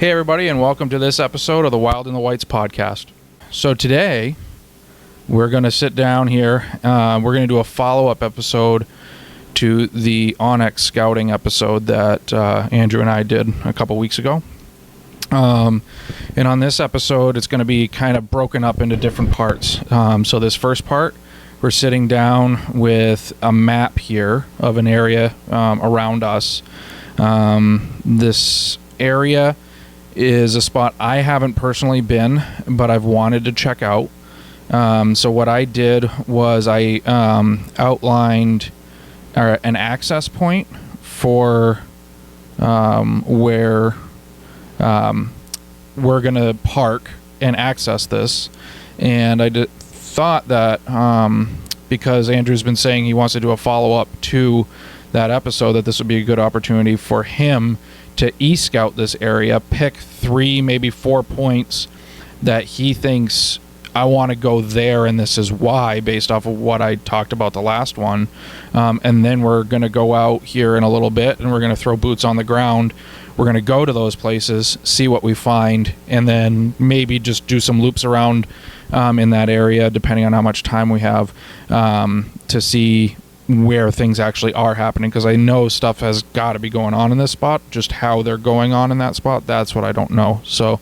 Hey everybody, and welcome to this episode of the Wild in the Whites podcast. So today, we're going to sit down here. We're going to do a follow-up episode to the Onyx scouting episode that Andrew and I did a couple weeks ago. And on this episode, it's going to be kind of broken up into different parts. So this first part, we're sitting down with a map here of an area around us. This area is a spot I haven't personally been, but I've wanted to check out. So what I did was I outlined an access point for where we're going to park and access this. And I thought that because Andrew's been saying he wants to do a follow-up to that episode, that this would be a good opportunity for him to e-scout this area, pick 3, maybe 4 points that he thinks I want to go there, and this is why, based off of what I talked about the last one. And then we're going to go out here in a little bit, and we're going to throw boots on the ground. We're going to go to those places, see what we find, and then maybe just do some loops around in that area, depending on how much time we have, to see where things actually are happening, because I know stuff has got to be going on in this spot. Just how they're going on in that spot, that's what I don't know. So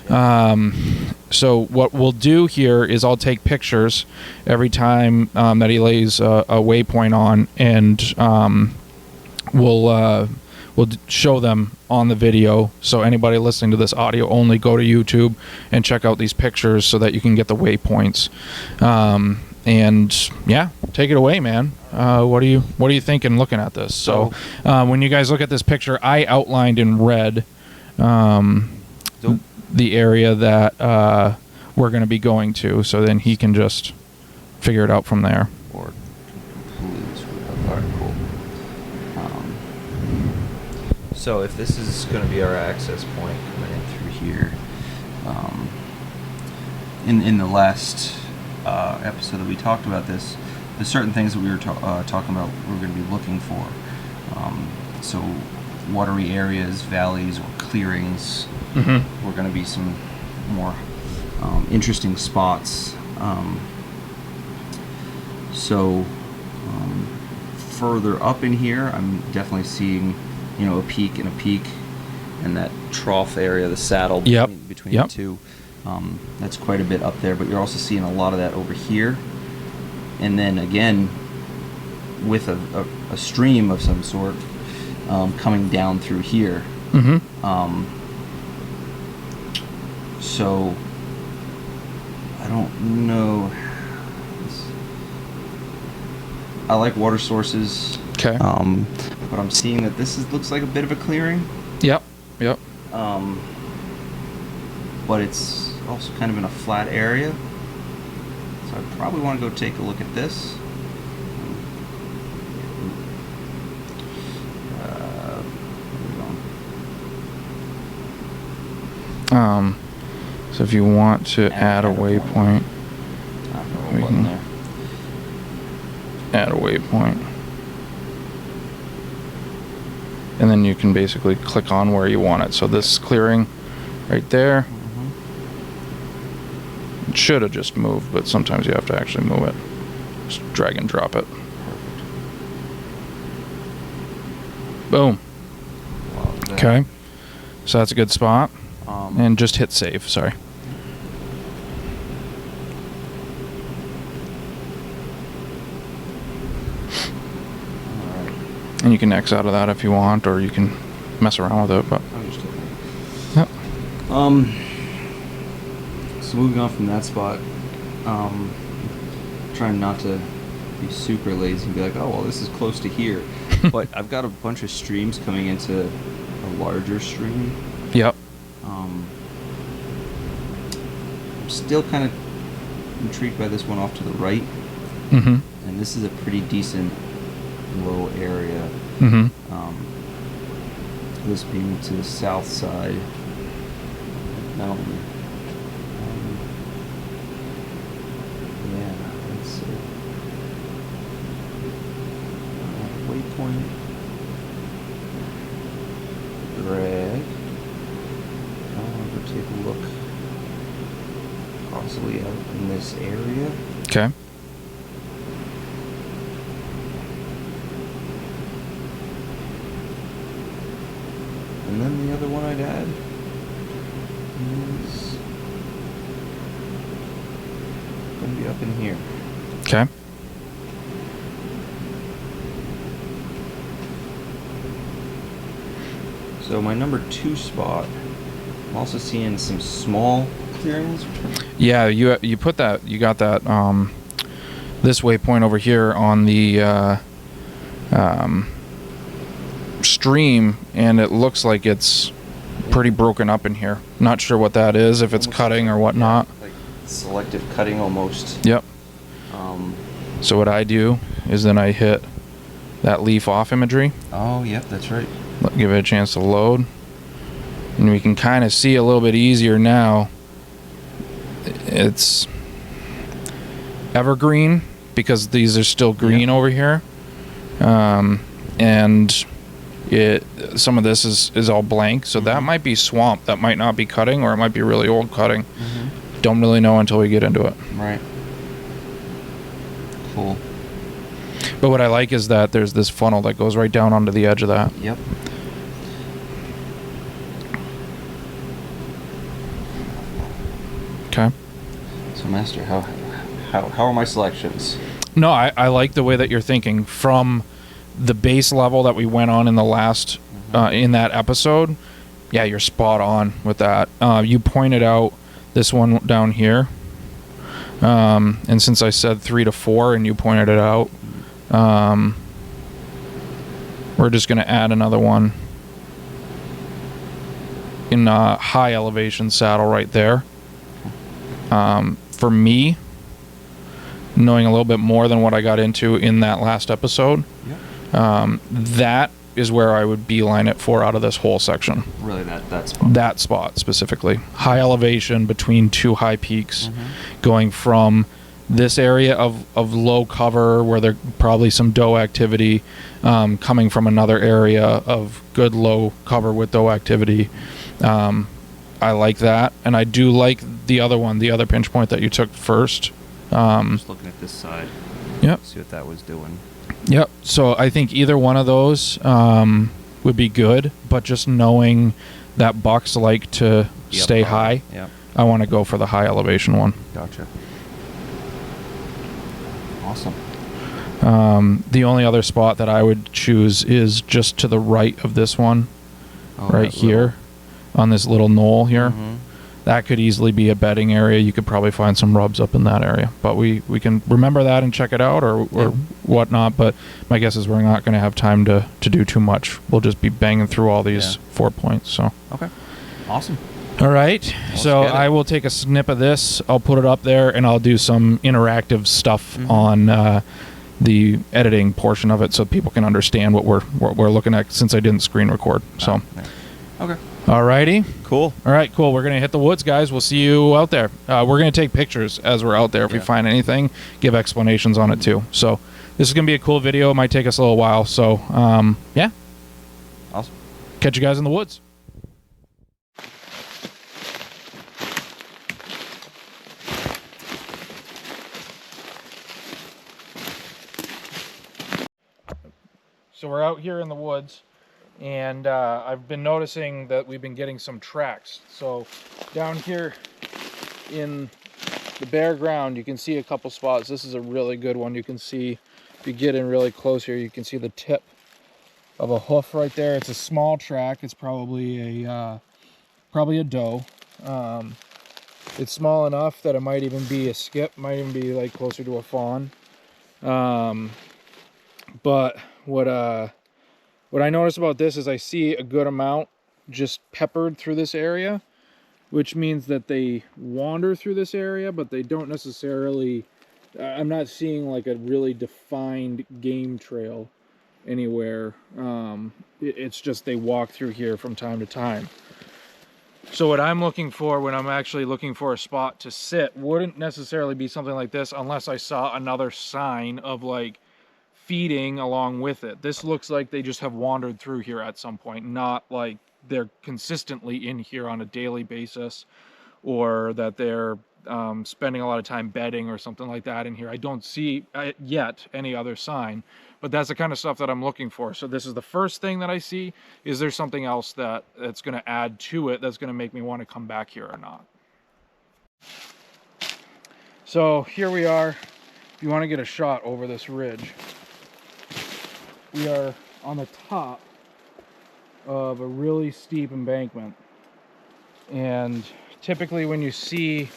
what we'll do here is I'll take pictures every time that he lays a waypoint on, and we'll show them on the video. So anybody listening to this audio only, go to YouTube and check out these pictures so that you can get the waypoints. And yeah, take it away, man. What are you thinking looking at this? So when you guys look at this picture, I outlined in red the area that we're going to be going to, so then he can just figure it out from there. Or alright, cool. So if this is going to be our access point coming in through here, in the last episode that we talked about this, there's certain things that we were talking about we're going to be looking for. So watery areas, valleys, or clearings. Mm-hmm. We're going to be some more interesting spots. Further up in here, I'm definitely seeing, a peak and a peak, and that trough area, the saddle between the two. That's quite a bit up there, but you're also seeing a lot of that over here. And then again, with a stream of some sort coming down through here. Mm-hmm. So I don't know. I like water sources. Okay. But I'm seeing that this looks like a bit of a clearing. Yep. But it's also kind of in a flat area. So I probably want to go take a look at this. So if you want to add a waypoint, we can add a waypoint. And then you can basically click on where you want it. So this clearing right there, it should have just moved, but sometimes you have to actually move it. Just drag and drop it. Boom. Okay. So that's a good spot. And just hit save, sorry. And you can X out of that if you want, or you can mess around with it, but... Yep. So moving on from that spot, trying not to be super lazy and be like, oh, well, this is close to here. But I've got a bunch of streams coming into a larger stream. Yep. I'm still kind of intrigued by this one off to the right. Mm-hmm. And this is a pretty decent low area. Mm-hmm. This being to the south side of the mountain. Yeah, let's see. Waypoint. Drag. possibly out in this area. Okay. And then the other one I'd add is going to be up in here. Okay. So my number 2 spot, I'm also seeing some small clearings. Yeah, you put that, you got that this waypoint over here on the stream, and it looks like it's pretty broken up in here. Not sure what that is, if it's Almost cutting or whatnot. Like selective cutting almost. Yep. So what I do is then I hit that leaf off imagery. Oh, yep, that's right. Give it a chance to load. And we can kind of see a little bit easier now. It's evergreen because these are still green over here. And some of this is all blank. So that might be swamp. That might not be cutting, or it might be really old cutting. Don't really know until we get into it. Right. Cool. But what I like is that there's this funnel that goes right down onto the edge of that. Yep. Okay. So, Master, how are my selections? No, I like the way that you're thinking. From the base level that we went on in the last in that episode, yeah, you're spot on with that. You pointed out this one down here, and since I said 3 to 4 and you pointed it out, we're just going to add another one in a high elevation saddle right there. For me, knowing a little bit more than what I got into in that last episode, that is where I would beeline it for out of this whole section. Really, that spot? That spot specifically. High elevation between 2 high peaks, going from this area of low cover where there probably some doe activity, coming from another area of good low cover with doe activity. I like that, and I do like the other one, the other pinch point that you took first. Just looking at this side. Yep. See what that was doing. Yep. So I think either one of those would be good, but just knowing that bucks like to stay high, I want to go for the high elevation one. Gotcha. Awesome. The only other spot that I would choose is just to the right of this one, right here, on this little knoll here. That could easily be a bedding area. You could probably find some rubs up in that area, but we can remember that and check it out or whatnot. But my guess is we're not going to have time to do too much. We'll just be banging through all these 4 points. So okay, awesome. All right, so I will take a snip of this. I'll put it up there, and I'll do some interactive stuff on the editing portion of it, so people can understand what we're looking at. Since I didn't screen record, so okay. Alrighty. Cool. All right, cool. We're going to hit the woods, guys. We'll see you out there. We're going to take pictures as we're out there. If we find anything, give explanations on it too. So this is going to be a cool video. It might take us a little while. So, yeah. Awesome. Catch you guys in the woods. So we're out here in the woods. And I've been noticing that we've been getting some tracks. So down here in the bare ground, you can see a couple spots. This is a really good one. You can see, if you get in really close here, you can see the tip of a hoof right there. It's a small track. It's probably a doe. It's small enough that it might even be a skip, might even be like closer to a fawn. But what I notice about this is I see a good amount just peppered through this area, which means that they wander through this area, but they don't necessarily, I'm not seeing like a really defined game trail anywhere. It's just they walk through here from time to time. So what I'm looking for when I'm actually looking for a spot to sit wouldn't necessarily be something like this unless I saw another sign of like feeding along with it. This looks like they just have wandered through here at some point, not like they're consistently in here on a daily basis, or that they're spending a lot of time bedding or something like that in here. I don't see yet any other sign, but that's the kind of stuff that I'm looking for. So this is the first thing that I see. Is there something else that's going to add to it that's going to make me want to come back here or not? So here we are. If you want to get a shot over this ridge, we are on the top of a really steep embankment. And typically when you see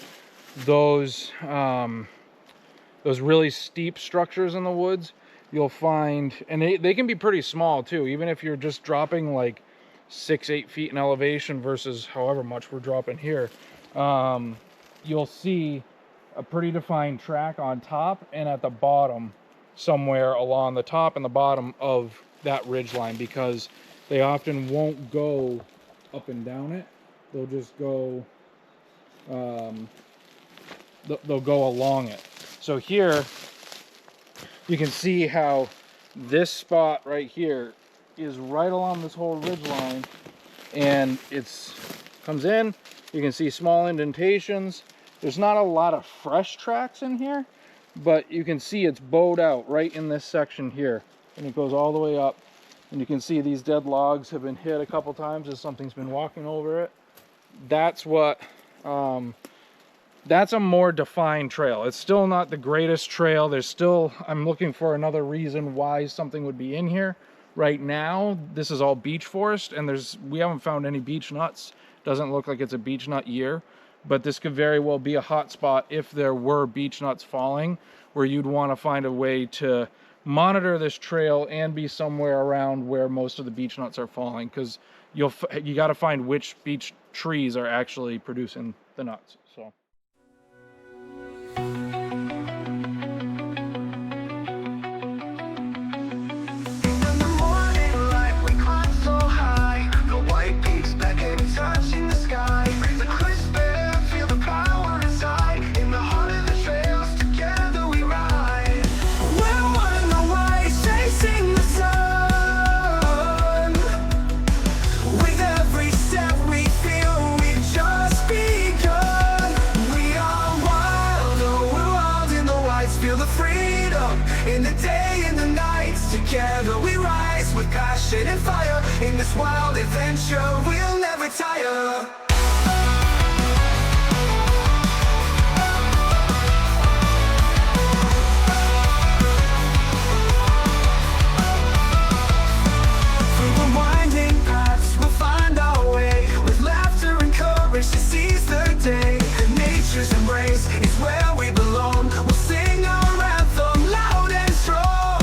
those really steep structures in the woods, you'll find, and they can be pretty small too, even if you're just dropping like 6-8 feet in elevation versus however much we're dropping here. You'll see a pretty defined track on top and at the bottom, somewhere along the top and the bottom of that ridge line, because they often won't go up and down it. They'll just go they'll go along it. So here you can see how this spot right here is right along this whole ridge line, and it's comes in. You can see small indentations. There's not a lot of fresh tracks in here, but you can see it's bowed out right in this section here, and it goes all the way up, and you can see these dead logs have been hit a couple times as something's been walking over it. That's what that's a more defined trail. It's still not the greatest trail. There's still, I'm looking for another reason why something would be in here. Right now this is all beech forest, and we haven't found any beech nuts. Doesn't look like it's a beech nut year, but this could very well be a hot spot if there were beech nuts falling, where you'd want to find a way to monitor this trail and be somewhere around where most of the beech nuts are falling, because you got to find which beech trees are actually producing the nuts. So together we rise with passion and fire. In this wild adventure we'll never tire. Through the winding paths we'll find our way, with laughter and courage to seize the day. Nature's embrace is where we belong. We'll sing our anthem loud and strong.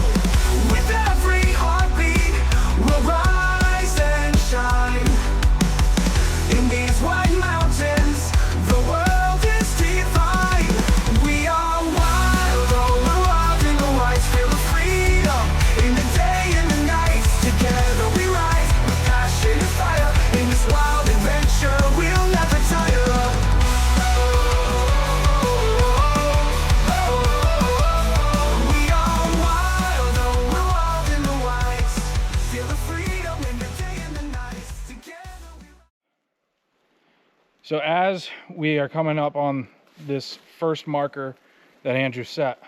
So as we are coming up on this first marker that Andrew set,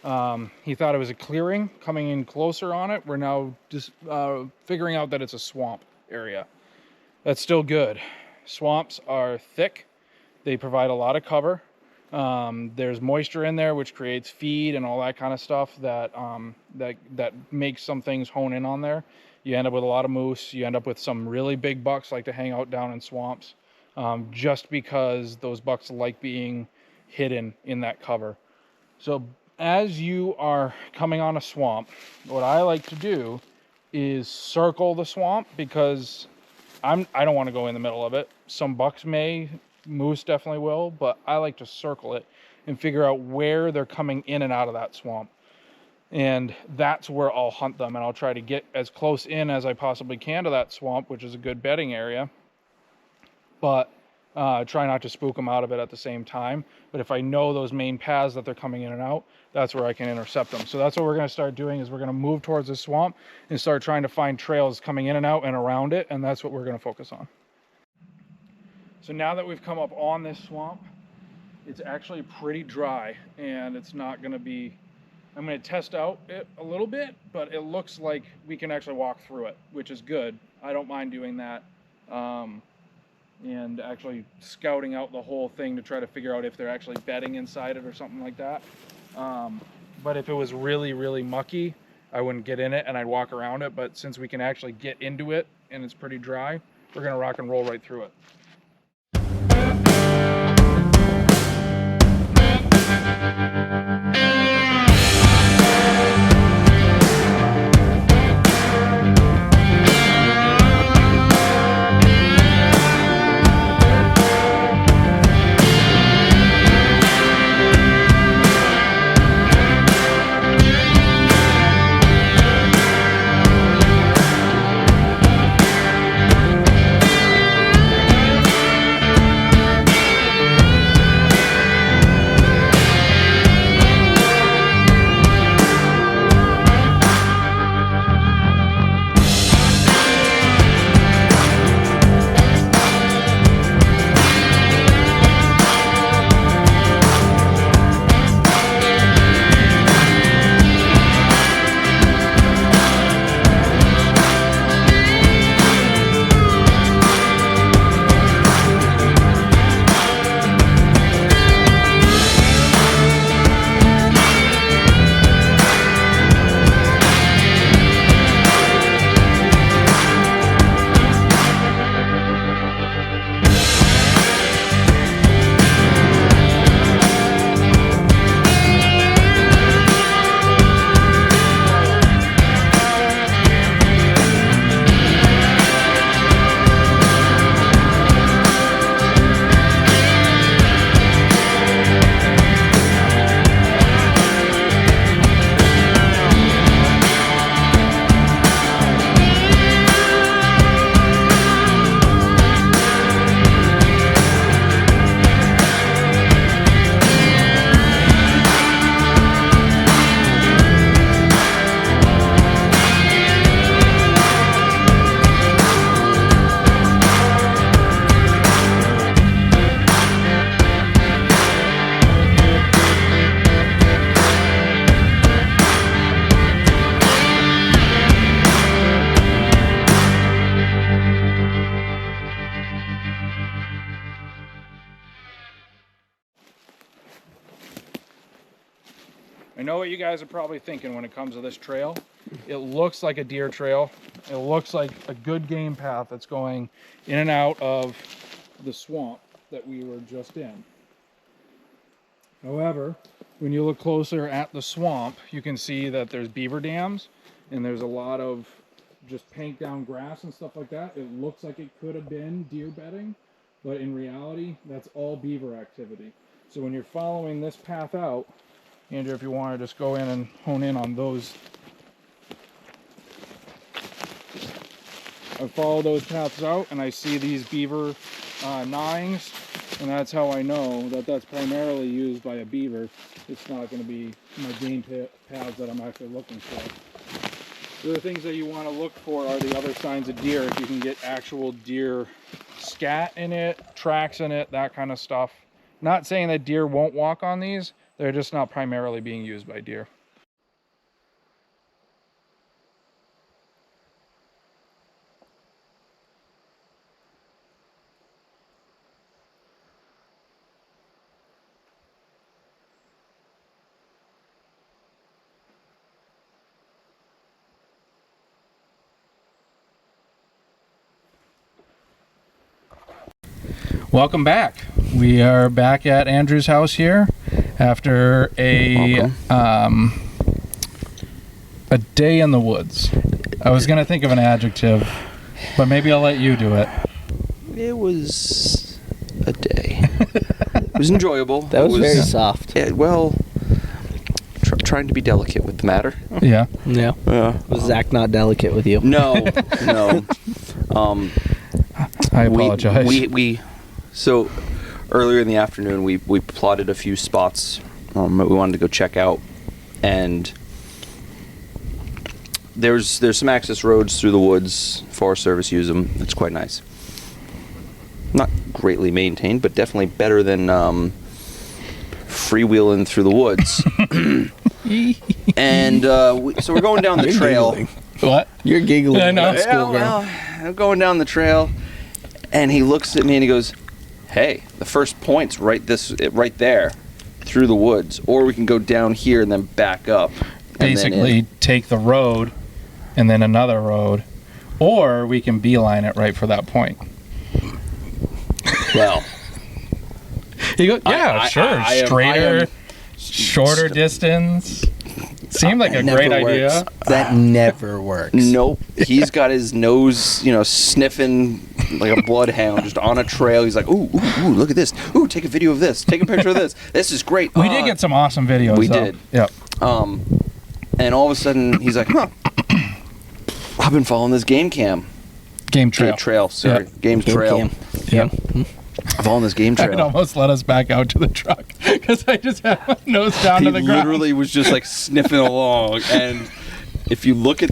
he thought it was a clearing. Coming in closer on it, we're now just figuring out that it's a swamp area. That's still good. Swamps are thick. They provide a lot of cover. There's moisture in there, which creates feed and all that kind of stuff that that makes some things hone in on there. You end up with a lot of moose. You end up with some really big bucks like to hang out down in swamps. Just because those bucks like being hidden in that cover. So as you are coming on a swamp, what I like to do is circle the swamp, because I don't want to go in the middle of it. Some bucks may, moose definitely will, but I like to circle it and figure out where they're coming in and out of that swamp. And that's where I'll hunt them, and I'll try to get as close in as I possibly can to that swamp, which is a good bedding area. But try not to spook them out of it at the same time. But if I know those main paths that they're coming in and out, that's where I can intercept them. So that's what we're going to start doing, is we're going to move towards the swamp and start trying to find trails coming in and out and around it, and that's what we're going to focus on. So now that we've come up on this swamp, it's actually pretty dry, and it's not going to be, I'm going to test out it a little bit, but it looks like we can actually walk through it, which is good. I don't mind doing that. And actually scouting out the whole thing to try to figure out if they're actually bedding inside it or something like that. But if it was really, really mucky, I wouldn't get in it and I'd walk around it. But since we can actually get into it and it's pretty dry, we're going to rock and roll right through it. I know what you guys are probably thinking when it comes to this trail. It looks like a deer trail. It looks like a good game path that's going in and out of the swamp that we were just in. However, when you look closer at the swamp, you can see that there's beaver dams and there's a lot of just panked down grass and stuff like that. It looks like it could have been deer bedding, but in reality, that's all beaver activity. So when you're following this path out, Andrew, if you want to just go in and hone in on those. I follow those paths out and I see these beaver gnawings, and that's how I know that that's primarily used by a beaver. It's not going to be my game paths that I'm actually looking for. The other things that you want to look for are the other signs of deer. If you can get actual deer scat in it, tracks in it, that kind of stuff. Not saying that deer won't walk on these, they're just not primarily being used by deer. Welcome back. We are back at Andrew's house here after a day in the woods. I was going to think of an adjective, but maybe I'll let you do it. It was a day. It was enjoyable. That was very soft. Yeah, well, trying to be delicate with the matter. Yeah. Yeah. Was Zach not delicate with you? No, no. I apologize. So earlier in the afternoon, we plotted a few spots that we wanted to go check out, and there's some access roads through the woods. Forest Service use them. It's quite nice. Not greatly maintained, but definitely better than freewheeling through the woods. And so we're going down the You're trail. giggling. What? You're giggling. I know. like a Yeah, schoolgirl. well, I'm going down the trail, and he looks at me and he goes, "Hey, the first point's right there, through the woods, or we can go down here and then back up." And then Basically, take the road and then another road, or we can beeline it right for that point. well, He goes, yeah, sure, I am- straighter, shorter distance. Seemed like a Never great idea. works. That never works. nope. He's got his nose, sniffing like a bloodhound, just on a trail. He's like, "Ooh, ooh, ooh, look at this! Ooh, take a video of this. Take a picture of this. This is great." We did get some awesome videos. We though. did. Yep. And all of a sudden, he's like, "Huh, I've been following this game cam." Game trail. Trail, sorry. Yeah. Games Game trail. cam. Yep. I'm following this game It trail. almost let us back out to the truck because I just had my nose down He to the ground. literally was just like sniffing along. And if you look at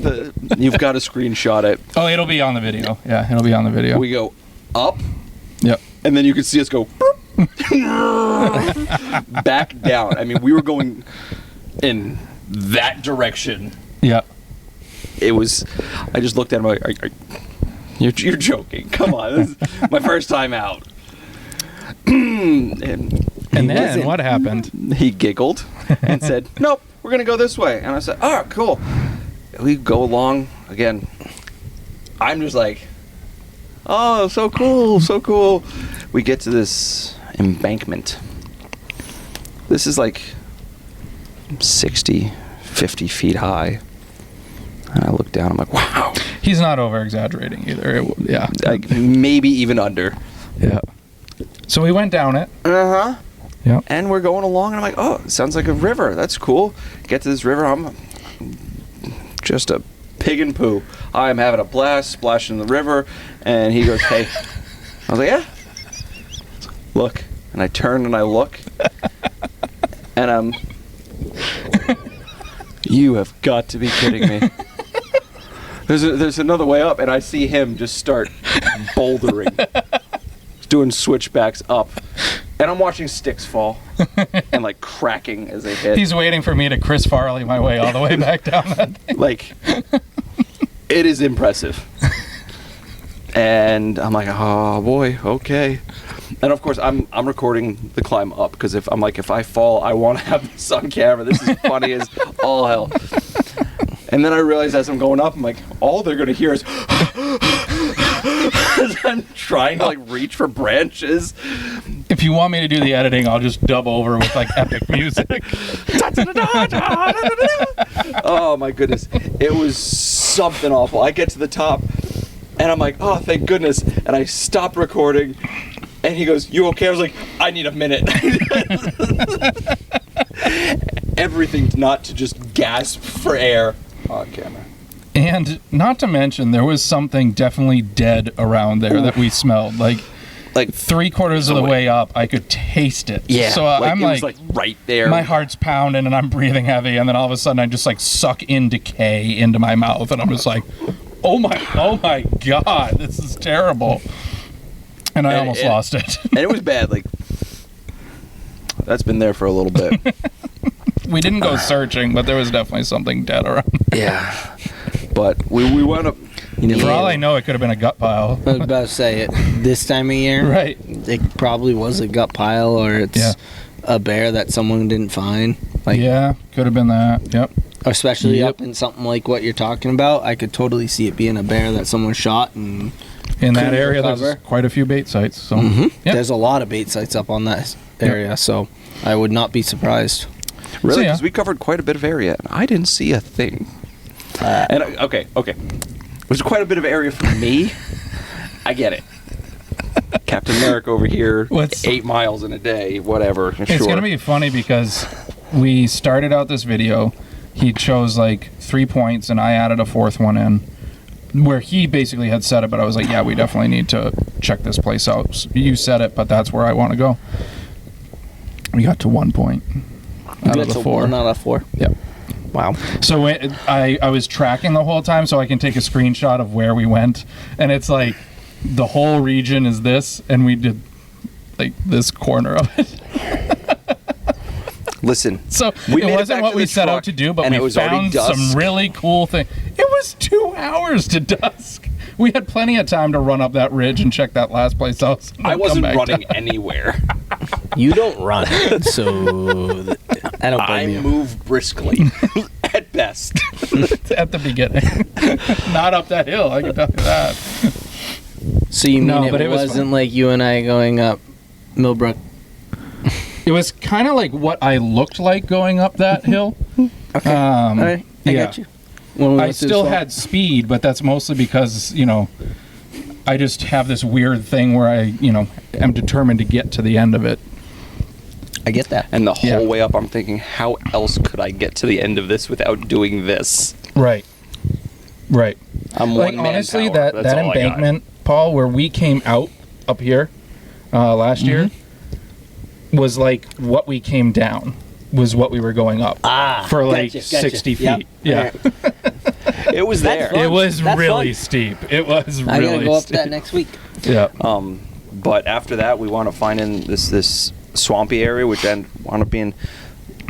you've got to screenshot it. Oh, it'll be on the video. Yeah, it'll be on the video. We go up, Yep. and then you can see us go back down. I mean, we were going in that direction. Yep. It was, I just looked at him like, you're joking. Come on. This is my first time out. and And then what happened? he giggled and said, "Nope, we're going to go this way." And I said, "Oh, cool." We go along again. I'm just like, "Oh, so cool, so cool." We get to this embankment. This is like 60, 50 feet high. And I look down, I'm like, "Wow." He's not over exaggerating either. Yeah. Like maybe even under. Yeah. So we went down it. Uh-huh. Yep. And we're going along, and I'm like, "Oh, it sounds like a river. That's cool." Get to this river, I'm just a pig and poo. I am having a blast, splashing in the river, and he goes, "Hey." I was like, "Yeah." Look. And I turn and I look, and I'm, "You have got to be kidding me." There's another way up, and I see him just start bouldering. Doing switchbacks up, and I'm watching sticks fall and like cracking as they hit. He's waiting for me to Chris Farley my way all the way back down that thing. Like, it is impressive. And I'm like, "Oh boy, okay." And of course, I'm recording the climb up because if I fall, I want to have this on camera. This is funny as all hell. And then I realize as I'm going up, I'm like, all they're gonna hear is as I'm trying to like reach for branches. If you want me to do the editing, I'll just dub over with like epic music. Oh my goodness, it was something awful. I get to the top, and I'm like, "Oh, thank goodness!" And I stop recording, and he goes, "You okay?" I was like, "I need a minute." Everything not to just gasp for air on camera. And not to mention, there was something definitely dead around there that we smelled. Like Like 3/4 of the way up, I could taste it. yeah, So I'm it was like right there. my heart's pounding and I'm breathing heavy, and then all of a sudden I just like suck in decay into my mouth, and I'm just like, oh my god, this is terrible. And I almost lost it. And it was bad. Like that's been there for a little bit. We didn't go searching, but there was definitely something dead around. Yeah, but we wound up. For all I know, it could have been a gut pile. I was about to say it. This time of year, Right. it probably was a gut pile, or it's a bear that someone didn't find. Like, Yeah, could have been that. Yep. especially up in something like what you're talking about. I could totally see it being a bear that someone shot. And In that couldn't area, recover. there's quite a few bait sites. So, Mm-hmm. yep. there's a lot of bait sites up on that area, so I would not be surprised. Really? So, yeah. Because we covered quite a bit of area, and I didn't see a thing. And okay. It was quite a bit of area for me. I get it. Captain Merrick over here, What's- 8 miles in a day, whatever. It's sure. going to be funny because we started out this video. He chose like 3 points, and I added a 4th one in where he basically had said it, but I was like, yeah, we definitely need to check this place out. So you said it, but that's where I want to go. We got to 1 point out of That's the a 4. 1 out of 4. Yep. Wow. So I was tracking the whole time, so I can take a screenshot of where we went, and it's like the whole region is this, and we did like this corner of it. Listen, So we it made wasn't back what to we the set truck, out to do, but and it we was already found dusk. some really cool thing. It was 2 hours to dusk. We had plenty of time to run up that ridge and check that last place out. I wasn't running anywhere. You don't run, so I don't I blame you. move briskly, at best. at the beginning. Not up that hill, I can tell you that. So you mean No, but it it was wasn't fun. like you and I going up Millbrook? It was kind of like what I looked like going up that hill. Okay. Um, All right. I yeah. got you. When we I went to the still swamp. had speed, but that's mostly because, I just have this weird thing where I, am determined to get to the end of it. I get that. And the whole Yeah. way up, I'm thinking, how else could I get to the end of this without doing this? Right. Right. I'm Like, one honestly, manpower. that That's all I got. embankment, Paul, where we came out up here last year, was like what we came down was what we were going up for like gotcha. 60 feet. Yep. Yeah. It was there. fun. It was That's really fun. steep. It was I really gotta go up steep. that next week. Yeah. But after that, we wound up finding this swampy area, which wound up being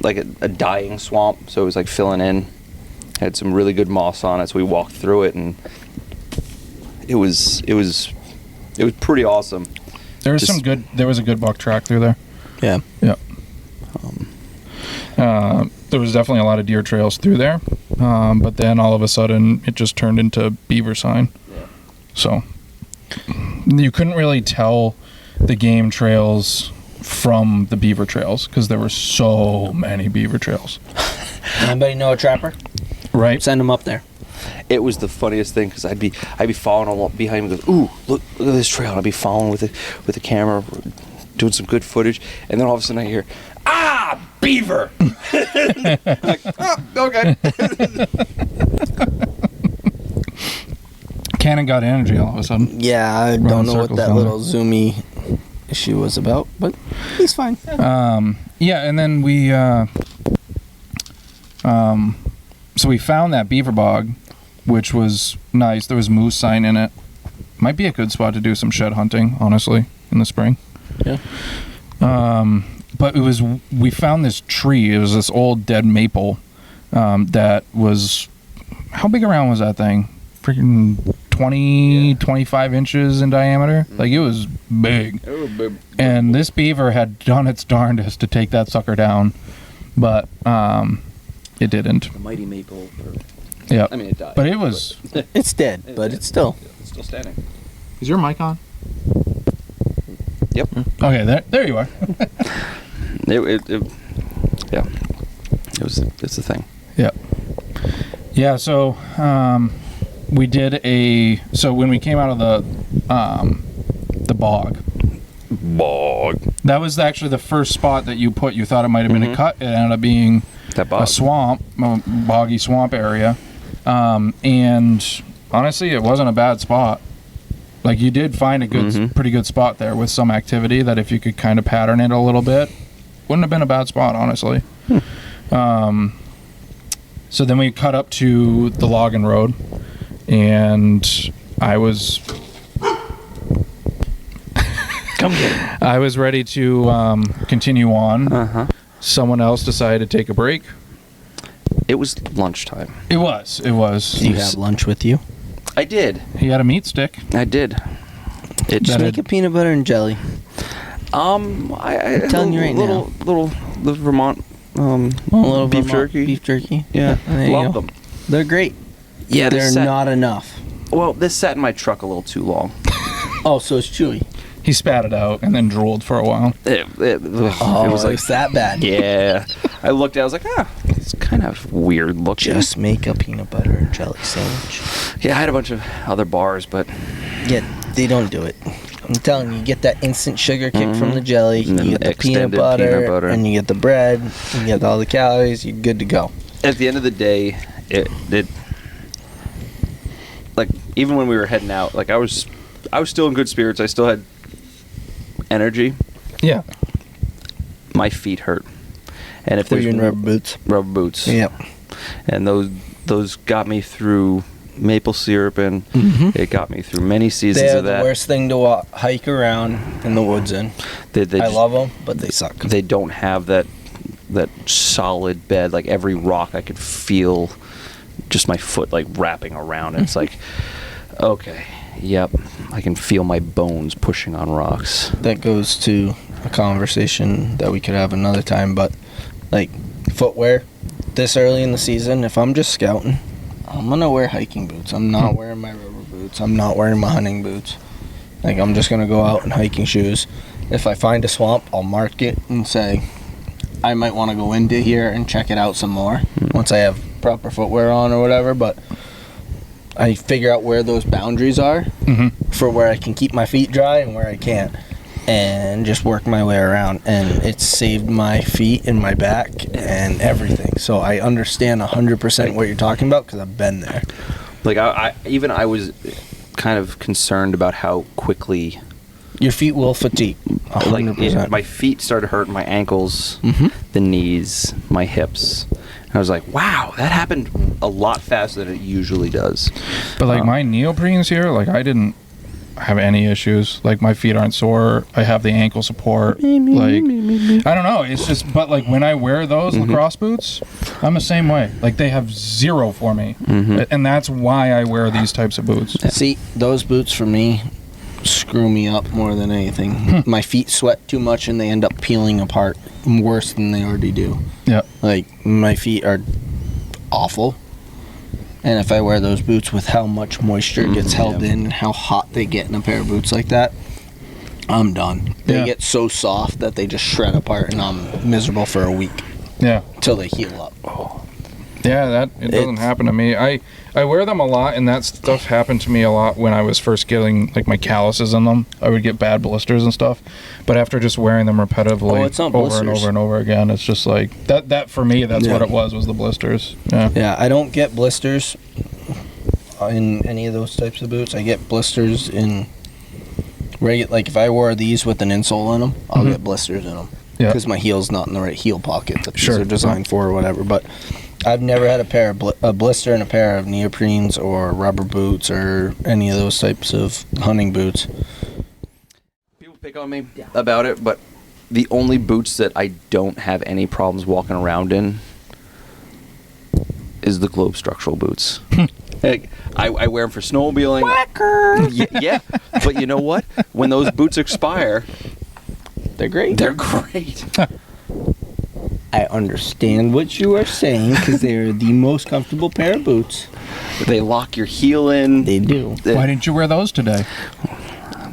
like a dying swamp. So it was like filling in. Had some really good moss on it, so we walked through it, and it was pretty awesome. There was Just- there was a good buck track through there. Yeah. Yeah. There was definitely a lot of deer trails through there, but then all of a sudden it just turned into beaver sign. So you couldn't really tell the game trails from the beaver trails because there were so many beaver trails. Anybody know a trapper? Right? Send them up there. It was the funniest thing because I'd be following along behind him. Goes, ooh, look at this trail. And I'd be following with the camera, doing some good footage, and then all of a sudden I hear, beaver. I'm like, okay. Cannon got energy all of a sudden. Yeah, I Running don't know what circles that down little zoomy issue was about, but he's fine. Yeah, and then we so we found that beaver bog, which was nice. There was moose sign in it. Might be a good spot to do some shed hunting, honestly, in the spring. Yeah. But we found this tree. It was this old dead maple that was, how big around was that thing? Freaking 20, 25 inches in diameter. Like, it was big. And this beaver had done its darndest to take that sucker down, but it didn't. The mighty maple. Yeah. I mean, it died. But it was. It's dead, but it's still. It's still standing. Is your mic on? Yep. Okay, there you are. Yeah. It's a thing. Yeah. Yeah, so we did so when we came out of the bog, that was actually the first spot that you thought it might have been a cut. It ended up being That bog. a swamp, a boggy swamp area. And honestly, it wasn't a bad spot. Like, you did find a good, pretty good spot there with some activity that if you could kind of pattern it a little bit, wouldn't have been a bad spot, honestly. So then we cut up to the logging road, and I was I was ready to continue on. Uh-huh. Someone else decided to take a break. It was lunchtime. It was. Do you have lunch with you? I did. He had a meat stick. I did. It That Make a peanut butter and jelly. I'm telling you right little Vermont A little beef Vermont jerky. Beef jerky. Yeah, There you love go. them. They're great. Yeah, They're sat, not enough. Well, this sat in my truck a little too long. Oh, so it's chewy. He spat it out and then drooled for a while. It was like, that bad. yeah. I looked at it, I was like, it's kind of weird looking. Just make a peanut butter and jelly sandwich. Yeah, I had a bunch of other bars, but Yeah, they don't do it. I'm telling you, you get that instant sugar kick from the jelly, And then you get the the peanut extended butter, peanut butter. and you get the bread, you get all the calories, you're good to go. at the end of the day, it like, even when we were heading out, like, I was still in good spirits. I still had energy. Yeah. My feet hurt, and if Were there's you in rubber boots? rubber boots, Yep. and those got me through maple syrup, and it got me through many seasons They're of the that. worst thing to hike around in the woods in. They I just- love them, but they suck. They don't have that that solid bed, like every rock I could feel just my foot like wrapping around. It's like, okay, yep, I can feel my bones pushing on rocks. That goes to a conversation that we could have another time, but like footwear this early in the season, if I'm just scouting, I'm gonna wear hiking boots. I'm not wearing my rubber boots. I'm not wearing my hunting boots. Like, I'm just gonna go out in hiking shoes. If I find a swamp, I'll mark it and say I might want to go into here and check it out some more once I have proper footwear on or whatever, but I figure out where those boundaries are for where I can keep my feet dry and where I can't, and just work my way around. And it's saved my feet and my back and everything. So I understand 100% what you're talking about because I've been there. Like I was kind of concerned about how quickly Your feet will fatigue. 100%. my feet started hurting, my ankles, the knees, my hips. And I was like, wow, that happened a lot faster than it usually does. But like my neoprenes here, like I didn't have any issues. Like my feet aren't sore. I have the ankle support. Like I don't know. It's just, but like when I wear those lacrosse boots, I'm the same way. Like they have zero for me, and that's why I wear these types of boots. See, those boots for me screw me up more than anything. My feet sweat too much and they end up peeling apart worse than they already do. Yeah. Like, my feet are awful. And if I wear those boots with how much moisture gets held in and how hot they get in a pair of boots like that, I'm done. They get so soft that they just shred apart and I'm miserable for a week. Yeah. Till they heal up. Yeah, it doesn't happen to me. I wear them a lot, and that stuff happened to me a lot when I was first getting like my calluses in them. I would get bad blisters and stuff. But after just wearing them repetitively it's not over blisters. and over and over again, it's just like that for me, that's what it was the blisters. Yeah. Yeah, I don't get blisters in any of those types of boots. I get blisters in regular, like if I wore these with an insole in them, I'll get blisters in them. Yeah. Because my heel's not in the right heel pocket that Sure. these are designed for or whatever. But I've never had a blister in a pair of neoprenes or rubber boots or any of those types of hunting boots. People pick on me about it, but the only boots that I don't have any problems walking around in is the Globe structural boots. Like, I wear them for snowmobiling. Yeah, but you know what? When those boots expire, They're great. they're great. I understand what you are saying because they're the most comfortable pair of boots. They lock your heel in. They do. Why didn't you wear those today?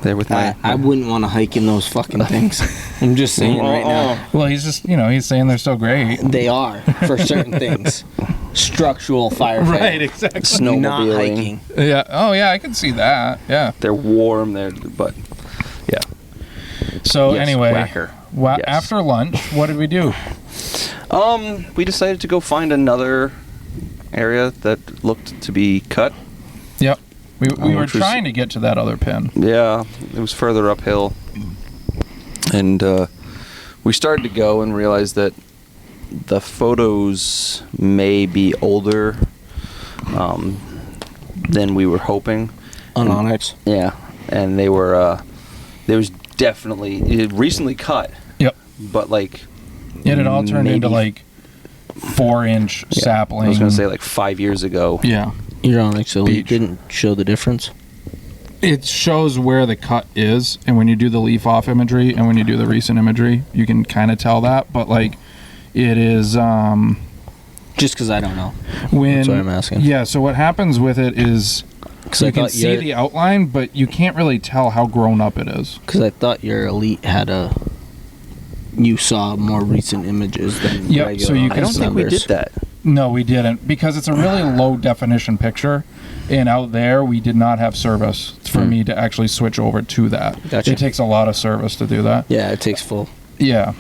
They're with my. I wouldn't want to hike in those fucking things. I'm just saying right now. Well, he's just, he's saying they're so great. They are for certain things. Structural firefighting. Right, exactly. Snowmobiling. Not hiking. Yeah. Oh, yeah, I can see that. Yeah. They're warm. But yeah. So Yes, anyway, whacker. Yes. after lunch, what did we do? We decided to go find another area that looked to be cut. Yep. We were which was- trying to get to that other pin. Yeah, it was further uphill. And we started to go and realized that the photos may be older than we were hoping. On Onyx. Yeah, and they were, there was definitely, it had recently cut, Yep. but like... It had all turned into maybe- like 4-inch sapling. I was going to say like 5 years ago. Yeah. Your Onyx Elite Beach. didn't show the difference. It shows where the cut is, and when you do the leaf off imagery and when you do the recent imagery, you can kind of tell that. But like, it is Just because I don't know. when That's what I'm asking. Yeah. So what happens with it is Because I you can thought see the outline, but you can't really tell how grown up it is. Because I thought your Elite had a. You saw more recent images than Yep, regular. so you I can don't Onyx think we numbers. did that. No, we didn't, because it's a really low definition picture, and out there we did not have service for me to actually switch over to that. Gotcha. It takes a lot of service to do that. Yeah, it takes full. Yeah.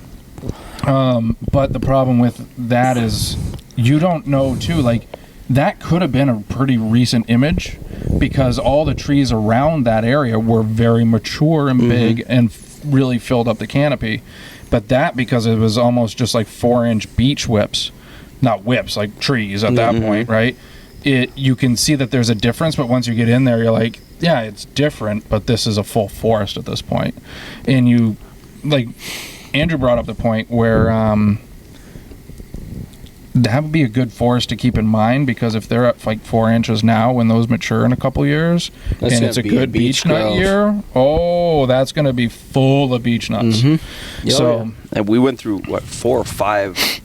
But the problem with that is you don't know too, like that could have been a pretty recent image because all the trees around that area were very mature and big and really filled up the canopy. But that, because it was almost just like 4-inch beech whips, not whips, like trees at that point, right? You can see that there's a difference, but once you get in there, you're like, yeah, it's different, but this is a full forest at this point. And you, like, Andrew brought up the point where that would be a good forest to keep in mind, because if they're at like 4 inches now, when those mature in a couple years, That's and gonna it's a be good beech nut grove. year, oh, that's going to be full of beech nuts. Mm-hmm. So, And we went through, what, 4 or 5,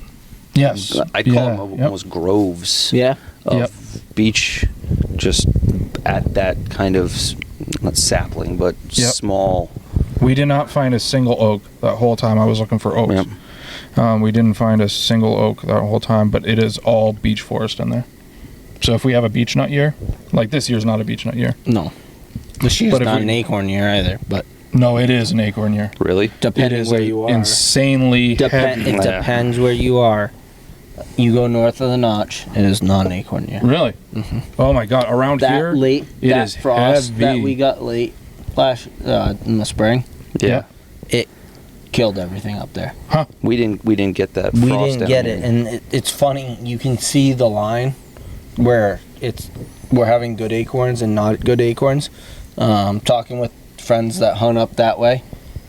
yes. I'd call Yeah, them yep. almost groves Yeah. of Yep. beech, just at that kind of, not sapling, but Yep. small. We did not find a single oak that whole time I was looking for oaks. Yep. We didn't find a single oak that whole time, but it is all beech forest in there. So if we have a beech nut year, like this year's not a beech nut year. No. This year's But if not we- an acorn year either, but No, it is an acorn year. Really? It depending is where you are. insanely Depend- heavy. it Yeah. depends where you are. You go north of the Notch, it is not an acorn year. Really? Oh my God! Around That here, late, it that is frost that heavy. we got late last in the spring, Yeah. it killed everything up there. We didn't get that We frost didn't down get here. it, and it's funny. You can see the line where we're having good acorns and not good acorns. Talking with friends that hunt up that way,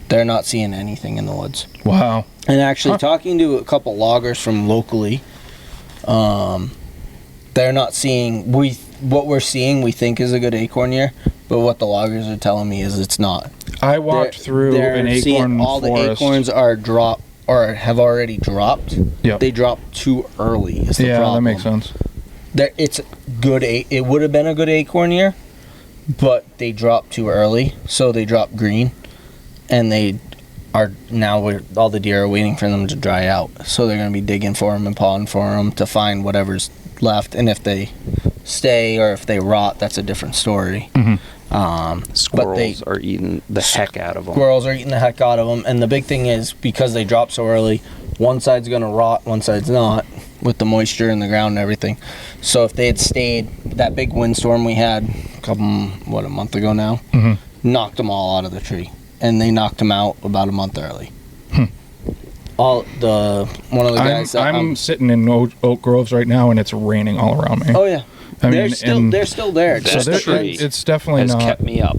they're not seeing anything in the woods. Wow. And actually, Huh. talking to a couple loggers from locally, they're not seeing what we're seeing. We think is a good acorn year, but what the loggers are telling me is it's not. I walked through an seeing acorn all forest. the acorns are drop or have already dropped. Yep. They dropped too early. Is the Yeah, problem. that makes sense. It's good. It would have been a good acorn year, but they dropped too early, so they dropped green, and they are now all the deer are waiting for them to dry out. So they're going to be digging for them and pawing for them to find whatever's left. And if they stay or if they rot, that's a different story. Mhm. Squirrels are eating the heck out of them. Squirrels are eating the heck out of them, and the big thing is because they drop so early, one side's going to rot, one side's not, with the moisture in the ground and everything. So if they had stayed, that big windstorm we had a month ago now, Mhm. knocked them all out of the tree, and they knocked them out about a month early. One of the guys. I'm sitting in oak groves right now, and it's raining all around me. oh yeah, I they're mean, still and- they're still there. That so Just there, tree it's definitely has not. kept me up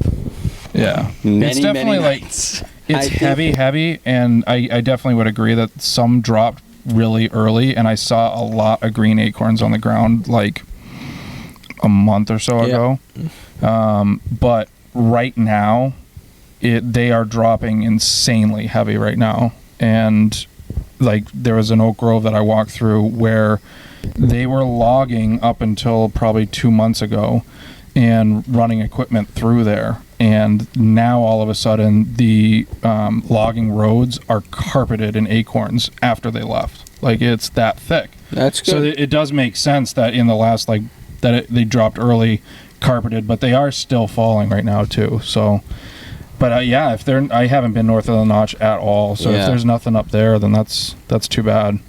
Yeah, many, it's definitely many like nights. it's I think- heavy, and I definitely would agree that some dropped really early, and I saw a lot of green acorns on the ground like a month or so Yeah. ago. But right now, they are dropping insanely heavy right now, and like there was an oak grove that I walked through where they were logging up until probably 2 months ago and running equipment through there, and now all of a sudden the logging roads are carpeted in acorns after they left. Like it's that thick. That's So good. it does make sense that in the last they dropped early, carpeted, but they are still falling right now too. So, but yeah, if they're I haven't been north of the Notch at all. So Yeah. if there's nothing up there, then that's too bad.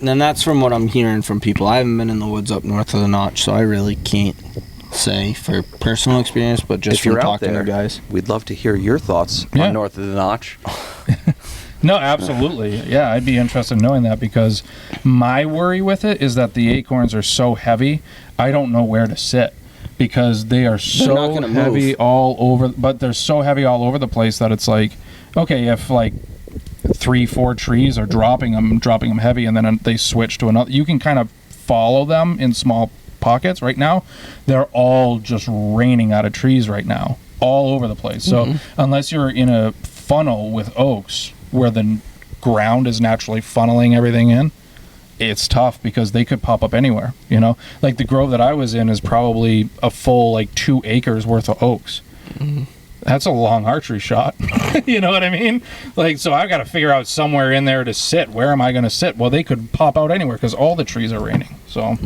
And that's from what I'm hearing from people. I haven't been in the woods up north of the Notch, so I really can't say for personal experience, but just If from you're out talking there, to guys. we'd love to hear your thoughts Yeah. on North of the Notch. No, absolutely. Yeah, I'd be interested in knowing that, because my worry with it is that the acorns are so heavy, I don't know where to sit, because they are not so gonna heavy move. all over, but they're so heavy all over the place that it's like, okay, if like 3-4 trees are dropping them heavy, and then they switch to another, you can kind of follow them in small pockets. Right now, they're all just raining out of trees right now, all over the place. So unless you're in a funnel with oaks where the ground is naturally funneling everything in, it's tough, because they could pop up anywhere, like the grove that I was in is probably a full like 2 acres worth of oaks. That's a long archery shot. You know what I mean? Like, so I've got to figure out somewhere in there to sit. Where am I going to sit? Well, they could pop out anywhere because all the trees are raining. So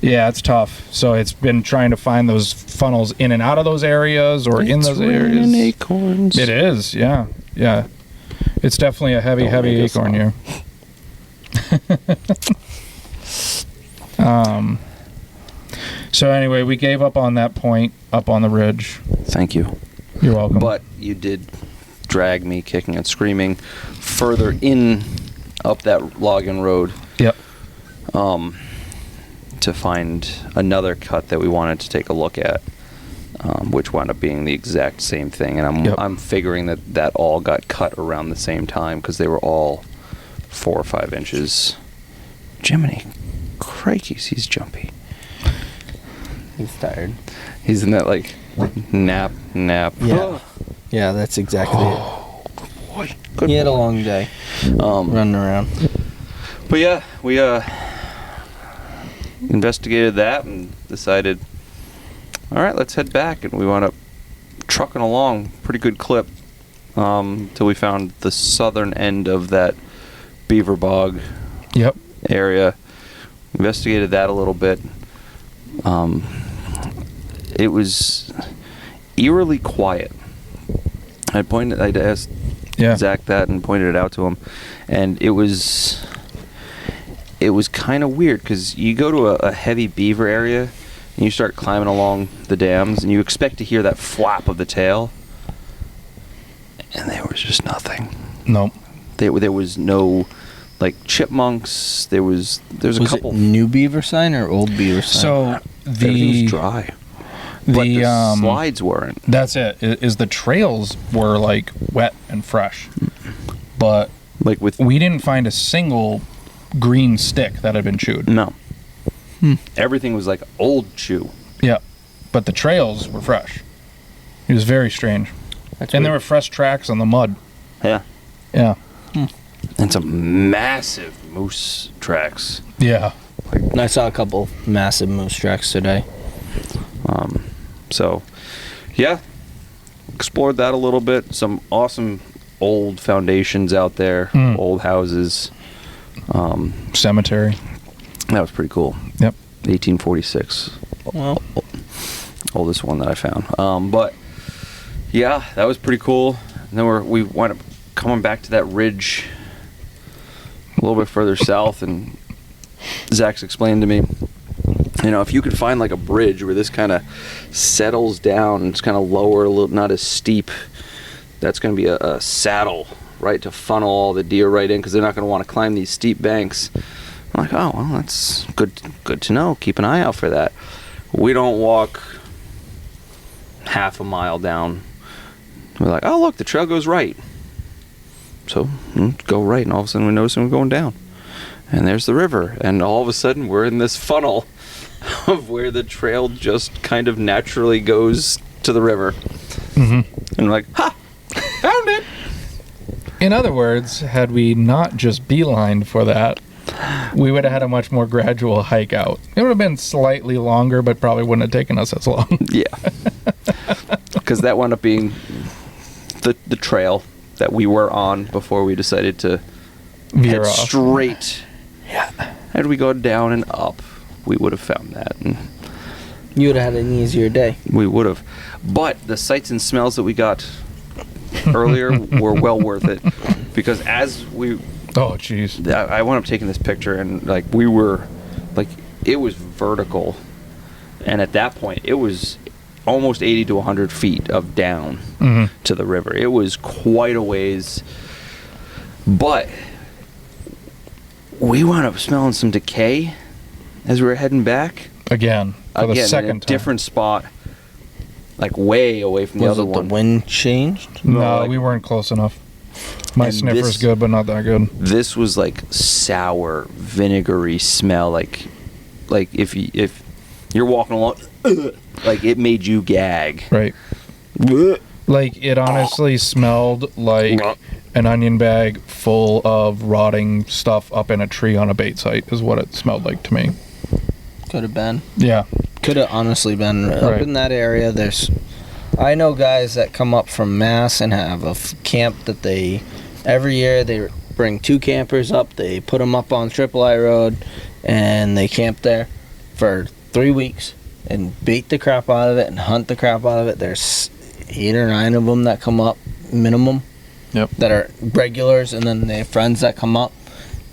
yeah, it's tough. So it's been trying to find those funnels in and out of those areas, or in those areas. Acorns. It is, yeah. It's definitely a heavy Don't make us acorn year. So anyway, we gave up on that point up on the ridge. Thank you. You're welcome. But you did drag me kicking and screaming further in up that logging road Yep. to find another cut that we wanted to take a look at, which wound up being the exact same thing. And Yep. I'm figuring that all got cut around the same time, because they were all 4 or 5 inches Jiminy crikeys, he's jumpy. He's tired. He's in that like nap. Yeah. Yeah, that's exactly Boy, it. good He had a boy. long day Um, running around. But yeah, we investigated that and decided, all right, let's head back. And we wound up trucking along pretty good clip till we found the southern end of that beaver bog Yep. area. Investigated that a little bit. It was eerily quiet. I'd asked Yeah. Zach that and pointed it out to him, and it was kind of weird because you go to a heavy beaver area and you start climbing along the dams and you expect to hear that flap of the tail, and there was just nothing. Nope. There was no like chipmunks. There's a Was couple. it new beaver sign or old beaver sign? So Everything was the dry, but the slides weren't. that's it. Is the trails were like wet and fresh, but Like with we didn't find a single green stick that had been chewed. no. Everything was like old chew. Yeah, but the trails were fresh. It was very strange, That's and there were weird. fresh tracks on the mud. Yeah. Yeah, And some massive moose tracks. yeah. I saw a couple massive moose tracks today. So, yeah, explored that a little bit. Some awesome old foundations out there, old houses. Cemetery. That was pretty cool. Yep. 1846, Well, oldest one that I found. But yeah, that was pretty cool. And then we wound up coming back to that ridge a little bit further south, and Zach's explained to me, you know, if you could find like a bridge where this kind of settles down, it's kind of lower, a little, not as steep, that's going to be a saddle, right, to funnel all the deer right in, because they're not going to want to climb these steep banks. I'm like, oh, well, that's good to know. Keep an eye out for that. We don't walk half a mile down. We're like, oh, look, the trail goes right. So go right, and all of a sudden we notice we're going down. And there's the river, and all of a sudden we're in this funnel of where the trail just kind of naturally goes to the river. And we're like, ha, found it. In other words, had we not just beelined for that, we would have had a much more gradual hike out. It would have been slightly longer, but probably wouldn't have taken us as long. Yeah. Because that wound up being the trail that we were on before we decided to Veer head off. straight. Yeah. Had we gone down and up, we would have found that. And you would have had an easier day. we would have. But the sights and smells that we got earlier were well worth it. Because as we... Oh, jeez. I wound up taking this picture, and like we were... Like, it was vertical. And at that point, it was almost 80 to 100 feet of down to the river. It was quite a ways. But we wound up smelling some decay as we were heading back. Again, for the Again, second in a time. different spot, like way away from the Was other it one. the wind changed? No, like- we weren't close enough. My And sniffer's this- good, but not that good. This was like sour, vinegary smell. Like if you're walking along, like it made you gag. Right. Like, it honestly smelled like an onion bag full of rotting stuff up in a tree on a bait site, is what it smelled like to me. Could have been. Yeah. Could have honestly been. Up Right. in that area, I know guys that come up from Mass and have a camp that every year they bring 2 campers up, they put them up on Triple I Road, and they camp there for 3 weeks and bait the crap out of it and hunt the crap out of it. There's 8 or 9 of them that come up minimum. Yep. That are regulars, and then they have friends that come up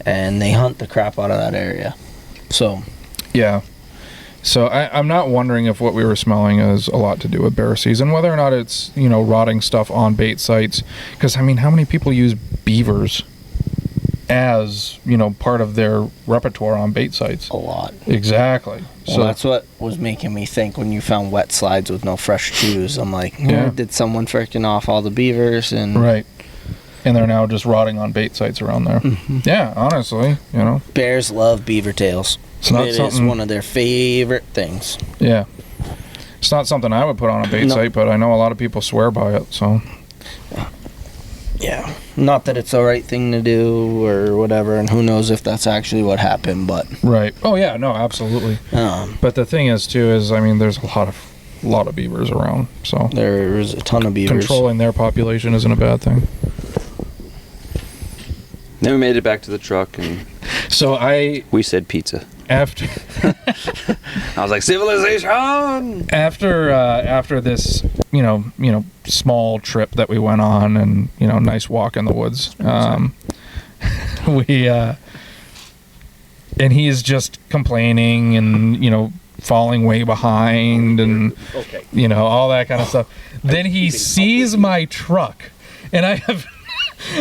and they hunt the crap out of that area. So Yeah. So I'm not wondering if what we were smelling has a lot to do with bear season, whether or not it's, rotting stuff on bait sites. Because, I mean, how many people use beavers as, part of their repertoire on bait sites? a lot. Exactly. Well, So that's what was making me think when you found wet slides with no fresh chews. I'm like, Yeah. did someone frickin' off all the beavers? And right. and they're now just rotting on bait sites around there. Yeah, honestly, Bears love beaver tails. It's not It is something- one of their favorite things. yeah. It's not something I would put on a bait No. site, but I know a lot of people swear by it. So Yeah. Not that it's the right thing to do or whatever, and who knows if that's actually what happened, but right. Oh yeah, no, absolutely. But the thing is, too, is I mean, there's a lot of beavers around, so there's a ton of beavers. controlling their population isn't a bad thing. Then we made it back to the truck and So we said pizza. after I was like, civilization! after this, small trip that we went on, and nice walk in the woods, we and he's just complaining and falling way behind and all that kind of stuff. Then he sees my truck, and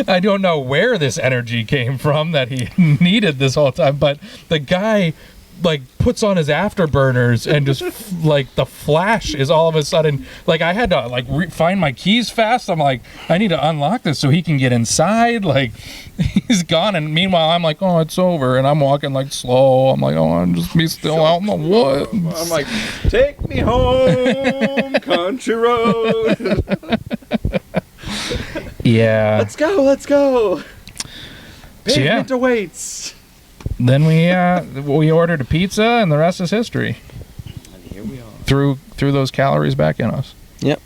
I don't know where this energy came from that he needed this whole time, but the guy puts on his afterburners and just the flash is all of a sudden I had to find my keys fast. I'm like, I need to unlock this so he can get inside. He's gone, and meanwhile I'm like, oh, it's over, and I'm walking slow. I'm like, oh, I'm just be still out in the woods. I'm like, take me home, country road. Yeah. Let's go. So, yeah. Pavement awaits. Then we ordered a pizza, and the rest is history. And here we are. Threw those calories back in us. Yep.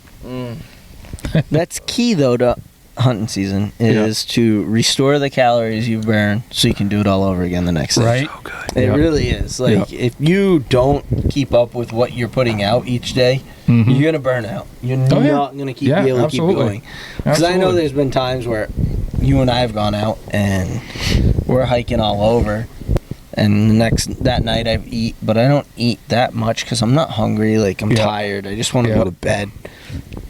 That's key, though, to hunting season, is to restore the calories you burn so you can do it all over again the next day. Right? Oh, good. It Yep. really is. Yep. If you don't keep up with what you're putting out each day, Mhm. you're going to burn out. You're Oh, yeah. not going to be Yeah, able to absolutely. keep going. Because I know Absolutely. there's been times where you and I have gone out and we're hiking all over, and that night I've eat, but I don't eat that much because I'm not hungry. I'm Yep. tired. I just want to go Yep. to bed.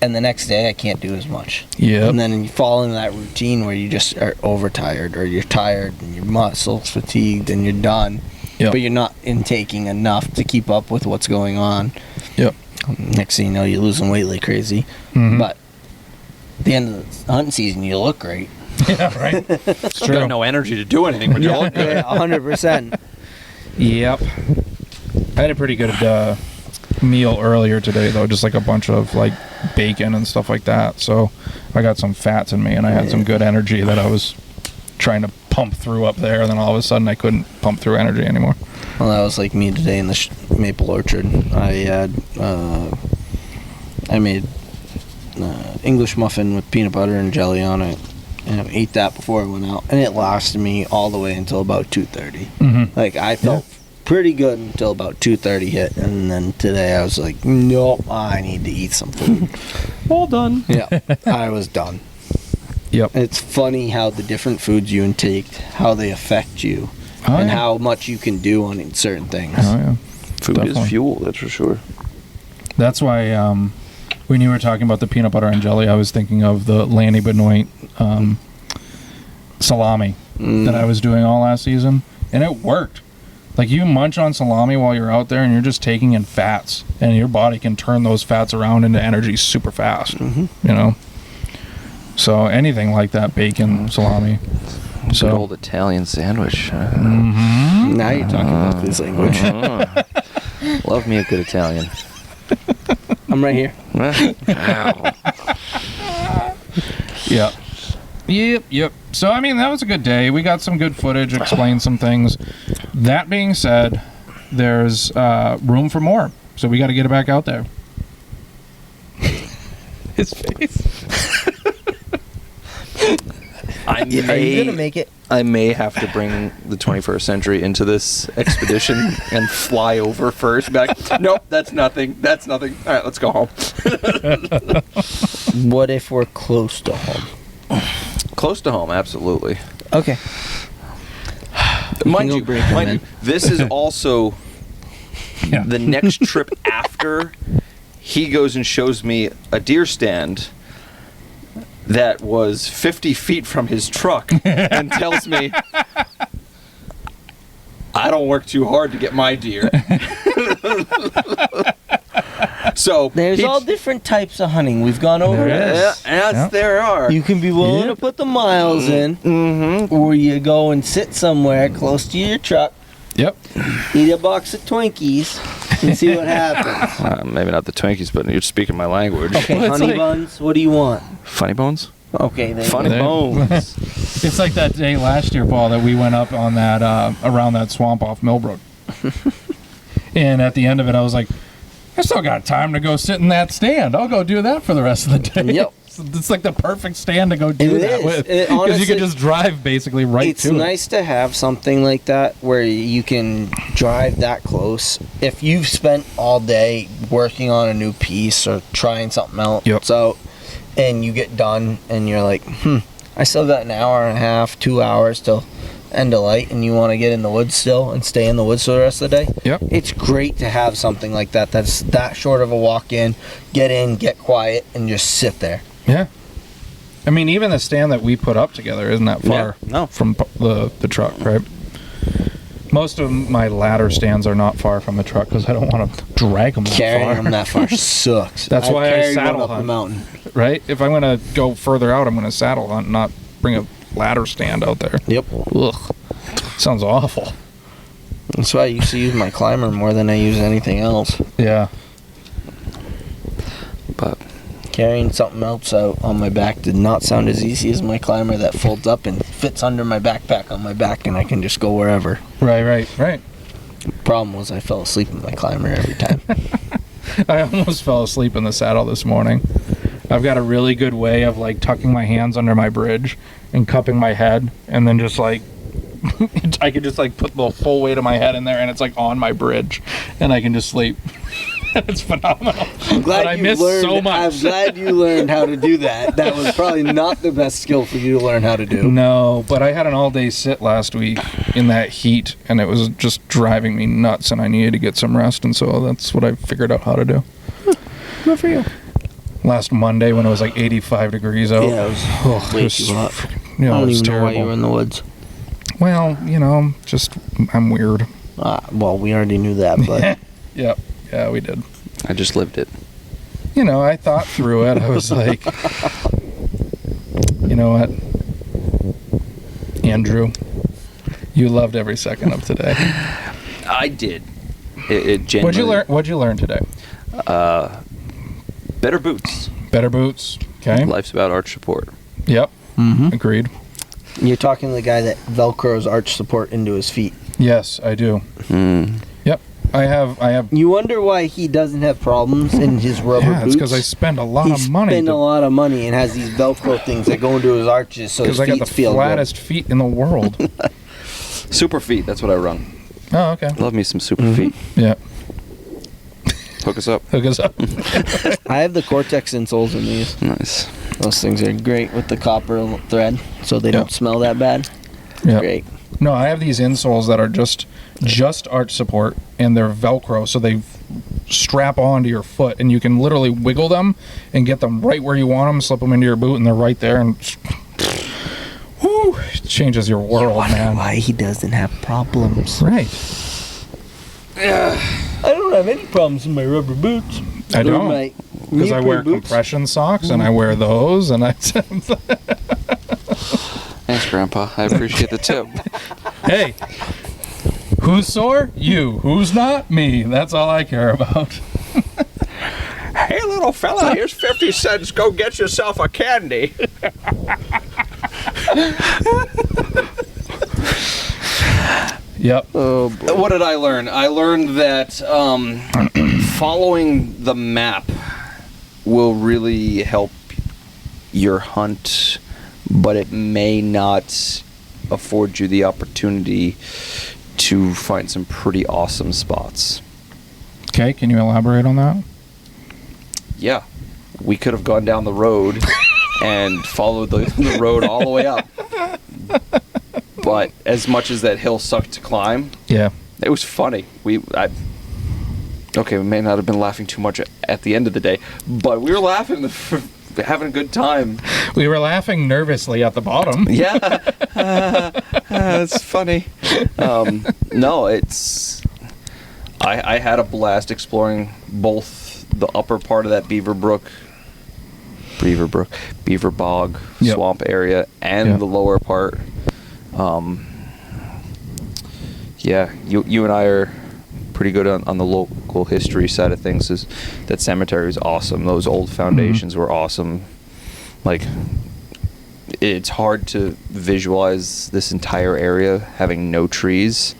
And the next day I can't do as much. Yep. And then you fall into that routine where you just are overtired, or you're tired and your muscles fatigued and you're done. Yep. But you're not intaking enough to keep up with what's going on. Yep. Next thing you know, you're losing weight like crazy. Mhm. But at the end of the hunting season, you look great. Yeah, right. It's You got true. no energy to do anything, but you look good. Yeah, 100%. Yep. I had a pretty good meal earlier today, though, just a bunch of bacon and stuff like that. So I got some fats in me, and I had some good energy that I was trying to pump through up there. And then all of a sudden, I couldn't pump through energy anymore. Well, that was like me today in the maple orchard. I made English muffin with peanut butter and jelly on it, and I ate that before I went out, and it lasted me all the way until about 2:30. Mm-hmm. I felt pretty good until about 2:30 hit, and then today I was like, nope, I need to eat some food. All done. Yeah, I was done. Yep. It's funny how the different foods you intake, how they affect you, Oh, and yeah. how much you can do on certain things. Oh, yeah. Food Definitely. is fuel, that's for sure. That's why when you were talking about the peanut butter and jelly, I was thinking of the Lanny Benoit salami that I was doing all last season, and it worked. You munch on salami while you're out there, and you're just taking in fats, and your body can turn those fats around into energy super fast. So anything like that, bacon, salami. Good So old Italian sandwich. Now you're talking about this language. Love me a good Italian. I'm right here. Wow. Yep. So, I mean, that was a good day. We got some good footage, explained some things. That being said, there's room for more. So we got to get it back out there. His face. I Are you gonna make it? I may have to bring the 21st century into this expedition and fly over first. Back. Nope, that's nothing. That's nothing. All right, let's go home. What if we're close to home? Close to home, absolutely. Okay. Mind go you, break 'em in. this is also Yeah. the next trip after he goes and shows me a deer stand that was 50 feet from his truck and tells me I don't work too hard to get my deer. So There's all different types of hunting. We've gone over There this. is. Yes, Yeah. there are. You can be willing to put the miles in, or you go and sit somewhere close to your truck, Yep. eat a box of Twinkies, and see what happens. Maybe not the Twinkies, but you're speaking my language. Okay, Well, it's honey like- buns. What do you want? Funny bones. Okay, then. Funny There. bones. It's like that day last year, Paul, that we went up on that around that swamp off Millbrook. And at the end of it, I was like, I still got time to go sit in that stand. I'll go do that for the rest of the day. Yep. It's like the perfect stand to go do It that is. with. It- Because you honestly, can just drive basically right It's to nice to have something like that where you can drive that close. If you've spent all day working on a new piece or trying something else Yep. out, and you get done and you're like, I still got an hour and a half, 2 hours till end of light, and you want to get in the woods still and stay in the woods for the rest of the day. Yep. It's great to have something like that that's that short of a walk in, get quiet, and just sit there. it. Yeah. I mean, even the stand that we put up together isn't that far Yeah, no. from the truck, right? Most of my ladder stands are not far from the truck because I don't want to drag them that Carrying far. them that far sucks. That's why I carried one saddle up the hunt. mountain. Right? If I'm going to go further out, I'm going to saddle hunt, not bring a ladder stand out there. Yep. Ugh. Sounds awful. That's why I used to use my climber more than I use anything else. Yeah. But Carrying something else out on my back did not sound as easy as my climber that folds up and fits under my backpack on my back, and I can just go wherever. Right. Problem was I fell asleep in my climber every time. I almost fell asleep in the saddle this morning. I've got a really good way of like tucking my hands under my bridge and cupping my head, and then just like I could just like put the full weight of my head in there, and it's like on my bridge, and I can just sleep. It's phenomenal. But I miss so much. I'm glad you learned how to do that. That was probably not the best skill for you to learn how to do. No, but I had an all-day sit last week in that heat, and it was just driving me nuts, and I needed to get some rest, and so that's what I figured out how to do. Good for you. Last Monday when it was like 85 degrees out. Yeah, it was Oh, way it was too hot. You know, I don't it was even know why terrible. you were in the woods. Well, you know, just I'm weird. Well, we already knew that, but Yep. Yeah, we did. I just lived it. You know, I thought through it. I was like, you know what, Andrew, you loved every second of today. I did. It genuinely. What'd you learn today? Better boots. Better boots. Okay. Life's about arch support. Yep. Mhm. Agreed. You're talking to the guy that velcros arch support into his feet. Yes, I do. Yep. I have. You wonder why he doesn't have problems in his rubber Yeah, it's boots. because I spend a lot of money. He spends a lot of money and has these velcro things that go into his arches so his Because I feet got the feel flattest feet in the world. Super feet. That's what I run. Oh, okay. Love me some super feet. Yeah. Hook us up. Hook us up. good. I have the Cortex insoles in these. Nice. Those things are great with the copper thread, so they don't smell that bad. Yeah. Great. No, I have these insoles that are just arch support, and they're Velcro, so they strap onto your foot, and you can literally wiggle them and get them right where you want them, slip them into your boot, and they're right there, and whoo, it changes your world, man. Why he doesn't have problems? Right. I don't have any problems in my rubber boots. I They're don't. my Because I wear neoprene boots. compression socks, and I wear those, and I. Thanks, Grandpa. I appreciate the tip. Hey, who's sore? You. Who's not? Me. That's all I care about. Hey, little fella, here's 50 cents. Go get yourself a candy. Yep. Oh boy. What did I learn? I learned that following the map will really help your hunt, but it may not afford you the opportunity to find some pretty awesome spots. Okay, can you elaborate on that? Yeah, we could have gone down the road and followed the road all the way up. But as much as that hill sucked to climb, Yeah. it was funny. We may not have been laughing too much at the end of the day, but we were laughing, having a good time. We were laughing nervously at the bottom. Yeah, it's funny. No, it's. I had a blast exploring both the upper part of that Beaver Bog Yep. swamp area, and Yep. the lower part. Yeah, you and I are pretty good on the local history side of things. Is that cemetery is awesome. Those old foundations were awesome. Like, it's hard to visualize this entire area having no trees,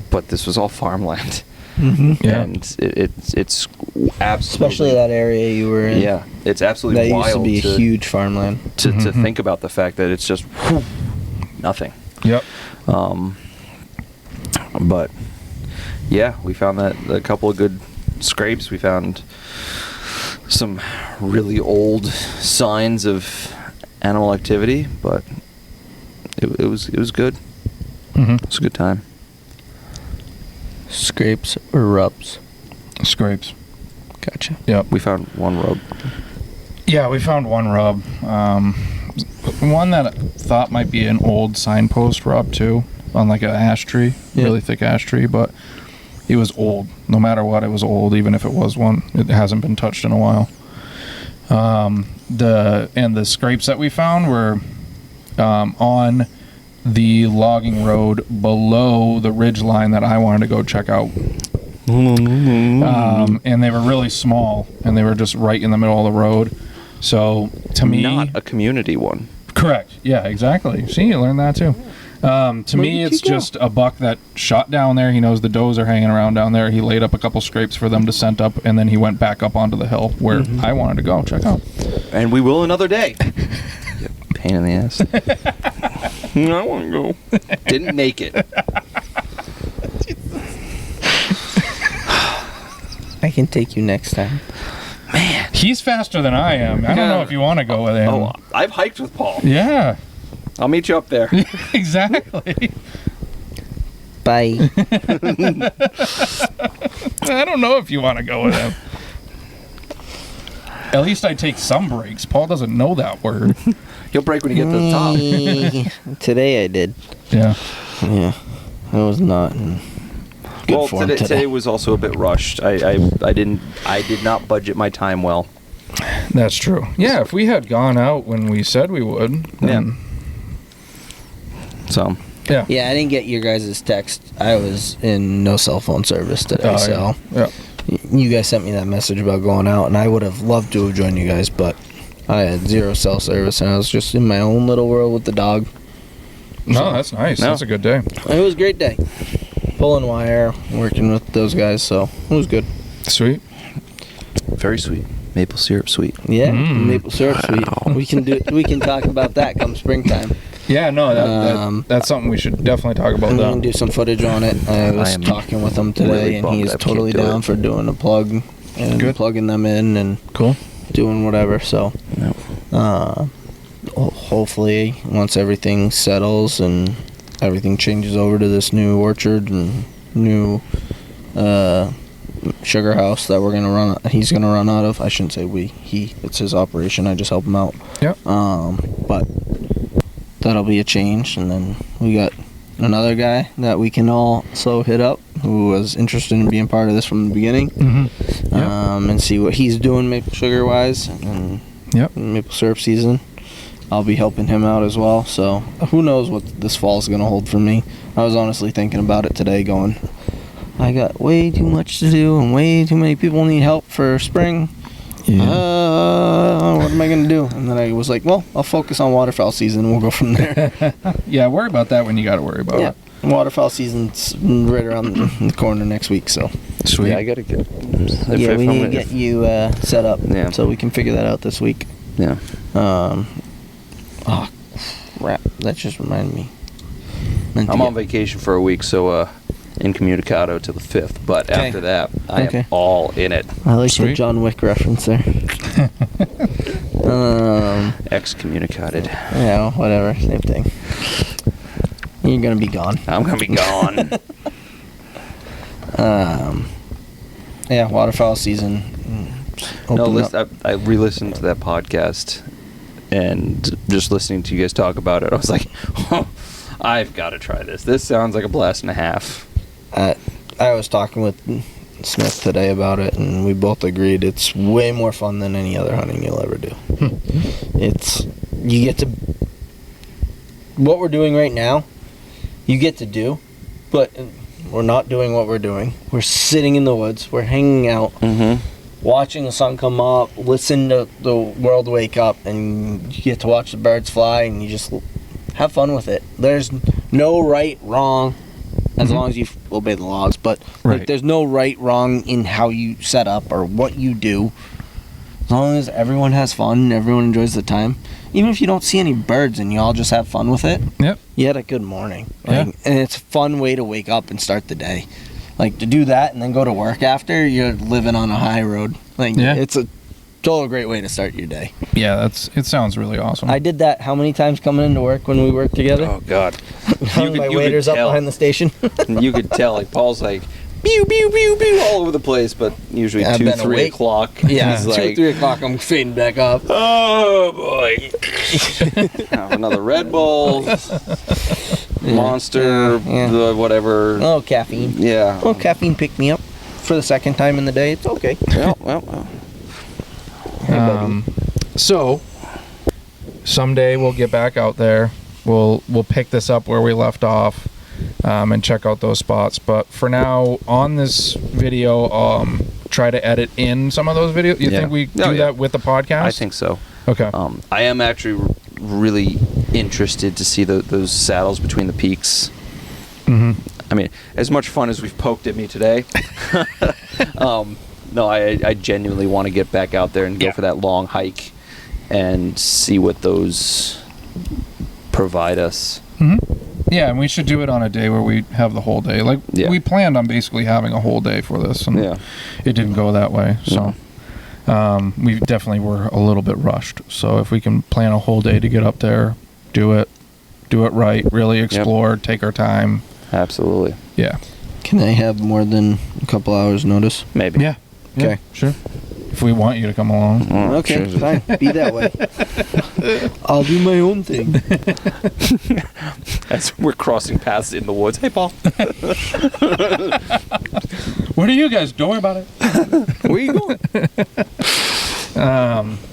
but this was all farmland. Yeah. And it's absolutely, Especially that area you were in. yeah, it's absolutely That wild used to be a huge farmland. to Mhm. think about the fact that it's just nothing. Yep. But yeah, we found that a couple of good scrapes. We found some really old signs of animal activity, but it was good. Mm-hmm. It was a good time. Scrapes or rubs? Scrapes. Gotcha. Yep. We found one rub. Yeah, we found one rub. One that I thought might be an old signpost rub too, on like an ash tree, Yeah. really thick ash tree, but it was old. No matter what, it was old. Even if it was one, it hasn't been touched in a while. The scrapes that we found were on the logging road below the ridge line that I wanted to go check out. And they were really small, and they were just right in the middle of the road. So to me, Not a community one. correct. Yeah, exactly. See, you learned that too. To me, did it's you go? just a buck that shot down there. He knows the does are hanging around down there. He laid up a couple scrapes for them to scent up, and then he went back up onto the hill where I wanted to go check out. And we will another day. You pain in the ass. I want to go. Didn't make it. I can take you next time. He's faster than I am. I don't know if you want to go with him. Oh, I've hiked with Paul. Yeah, I'll meet you up there. exactly. Bye. I don't know if you want to go with him. At least I take some breaks. Paul doesn't know that word. He'll break when you get to the top. Today I did. Yeah. Yeah. I was not in good Well, form today was also a bit rushed. I did not budget my time well. That's true. Yeah, if we had gone out when we said we would, then So yeah. Yeah, I didn't get your guys' text. I was in no cell phone service today, Oh, so yeah. you guys sent me that message about going out, and I would have loved to have joined you guys, but I had zero cell service, and I was just in my own little world with the dog. No, that's nice. No. That's a good day. It was a great day. Pulling wire, working with those guys, so it was good. Sweet. very sweet. Maple syrup sweet. Yeah, Mm. maple syrup sweet. We can do. We can talk about that come springtime. Yeah, no, that's something we should definitely talk about. And we That. can do some footage on it. I was am talking with him today, really and bummed he's I can't totally do down it. for doing a plug and Good. plugging them in and Cool. doing whatever. So, No. hopefully, once everything settles and everything changes over to this new orchard and new sugar house that he's gonna run out of. I shouldn't say it's his operation. I just help him out. Yep. But that'll be a change, and then we got another guy that we can also hit up who was interested in being part of this from the beginning. Mm-hmm. Yep. And see what he's doing maple sugar wise and Yep. maple syrup season. I'll be helping him out as well. So who knows what this fall is gonna hold for me. I was honestly thinking about it today, going, I got way too much to do and way too many people need help for spring. What am I gonna do? And then I was like, well, I'll focus on waterfowl season and we'll go from there. Yeah, worry about that when you got to worry about Yeah, it. waterfowl season's right around the corner next week, so Sweet. Yeah, I gotta get. yeah, we need to get you set up Yeah. so we can figure that out this week. Yeah. Oh crap! That just reminded me. Meant to I'm get- on vacation for a week, so incommunicado till the 5th. But Okay. after that, I Okay. am all in it. I like the Sweet. John Wick reference there. Excommunicated. Yeah, whatever, same thing. You're gonna be gone. I'm gonna be gone. Yeah, waterfowl season. No, Open up. I re-listened to that podcast, and just listening to you guys talk about it, I was like, oh, I've got to try this. This sounds like a blast and a half. I was talking with Smith today about it, and we both agreed it's way more fun than any other hunting you'll ever do. You get to, what we're doing right now, you get to do, but we're not doing what we're doing. We're sitting in the woods, we're hanging out, watching the sun come up, listen to the world wake up, and you get to watch the birds fly, and you just have fun with it. There's no right, wrong, as long as you obey the laws, but like, there's no right, wrong in how you set up or what you do. As long as everyone has fun and everyone enjoys the time, even if you don't see any birds and you all just have fun with it, you had a good morning. Like, and it's a fun way to wake up and start the day. Like, to do that and then go to work after, you're living on a high road. Like, it's a total great way to start your day. Yeah, it sounds really awesome. I did that how many times coming into work when we worked together? Oh God! My waiter's up behind the station. You could tell, like, Paul's like, pew pew pew pew all over the place, but usually 2, 3 o'clock. Yeah, he's 2, like, 3 o'clock, I'm fading back up. oh boy, have another Red Bull, Monster, whatever. Oh, caffeine. Yeah. Well, caffeine picked me up for the second time in the day. It's okay. Well. So someday we'll get back out there. We'll pick this up where we left off, and check out those spots. But for now, on this video, try to edit in some of those videos. You think we do that with the podcast? I think so. Okay. I am actually really interested to see those saddles between the peaks. I mean, as much fun as we've poked at me today, no, I genuinely want to get back out there and go for that long hike and see what those provide us. Yeah, and we should do it on a day where we have the whole day. Like, we planned on basically having a whole day for this, and it didn't go that way. So we definitely were a little bit rushed. So if we can plan a whole day to get up there, do it right, really explore, take our time. Absolutely. Yeah. Can I have more than a couple hours notice? Maybe. Yeah. Okay. Sure. If we want you to come along. Okay, fine. Be that way. I'll do my own thing. As we're crossing paths in the woods. Hey, Paul. What are you guys? Don't worry about it. Where you going?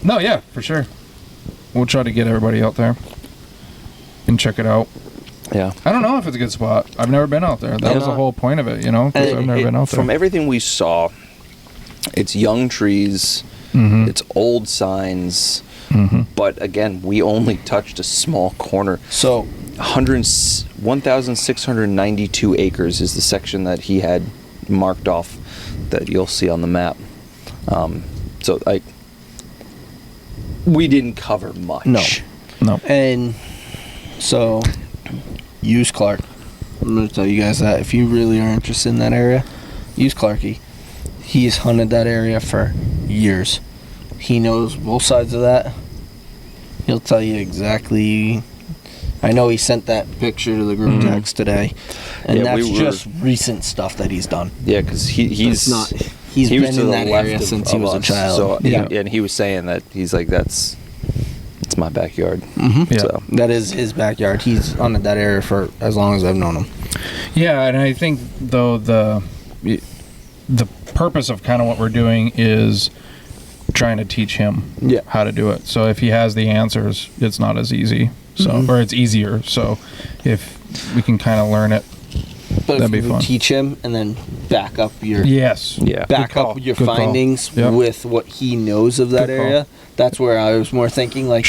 No, yeah, for sure. We'll try to get everybody out there and check it out. Yeah. I don't know if it's a good spot. I've never been out there. That was the whole point of it, 'cause I've never been out there. From everything we saw, it's young trees, it's old signs, but again, we only touched a small corner. So, 1,692 acres is the section that he had marked off that you'll see on the map. So, like, we didn't cover much. No. and so, use Clark. I'm going to tell you guys that if you really are interested in that area, use Clarky. He's hunted that area for years. He knows both sides of that. He'll tell you exactly. I know he sent that picture to the group text today, and that's just recent stuff that he's done. Yeah, because he's not. He's been in that area since he was a child. So, and he was saying that he's like, it's my backyard. Yeah. So that is his backyard. He's hunted that area for as long as I've known him. Yeah, and I think though the purpose of kind of what we're doing is trying to teach him how to do it. So if he has the answers, it's not as easy. So or it's easier. So if we can kind of learn it, but that'd be if you fun. teach him and then back up your back up your Good call. findings with what he knows of that Good call. area. That's where I was more thinking, like,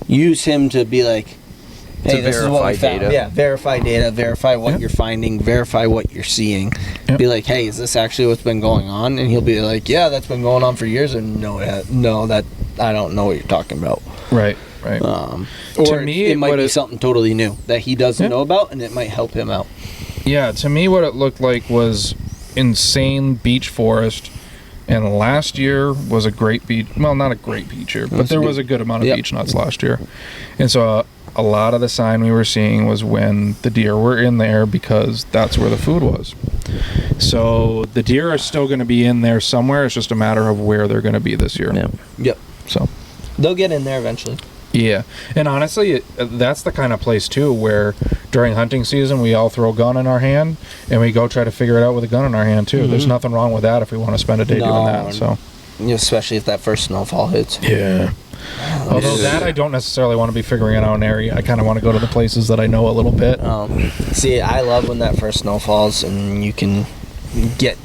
use him to be like, hey, this is what we found. Data. Yeah, verify data, verify what you're finding, verify what you're seeing. Be like, hey, is this actually what's been going on? And he'll be like, yeah, that's been going on for years, and no, that I don't know what you're talking about. Right. Or To me, it might be something totally new that he doesn't know about, and it might help him out. Yeah, to me, what it looked like was insane beech forest. And last year was a great beech. Well, not a great beech year, but there was a good amount of beech nuts last year. And so a lot of the sign we were seeing was when the deer were in there because that's where the food was. So the deer are still going to be in there somewhere. It's just a matter of where they're going to be this year. Yeah. Yep. So they'll get in there eventually. Yeah, and honestly, that's the kind of place too where during hunting season we all throw a gun in our hand and we go try to figure it out with a gun in our hand too. There's nothing wrong with that if we want to spend a day doing that. So, especially if that first snowfall hits. yeah. Although that I don't necessarily want to be figuring out an area. I kind of want to go to the places that I know a little bit. See, I love when that first snow falls and you can get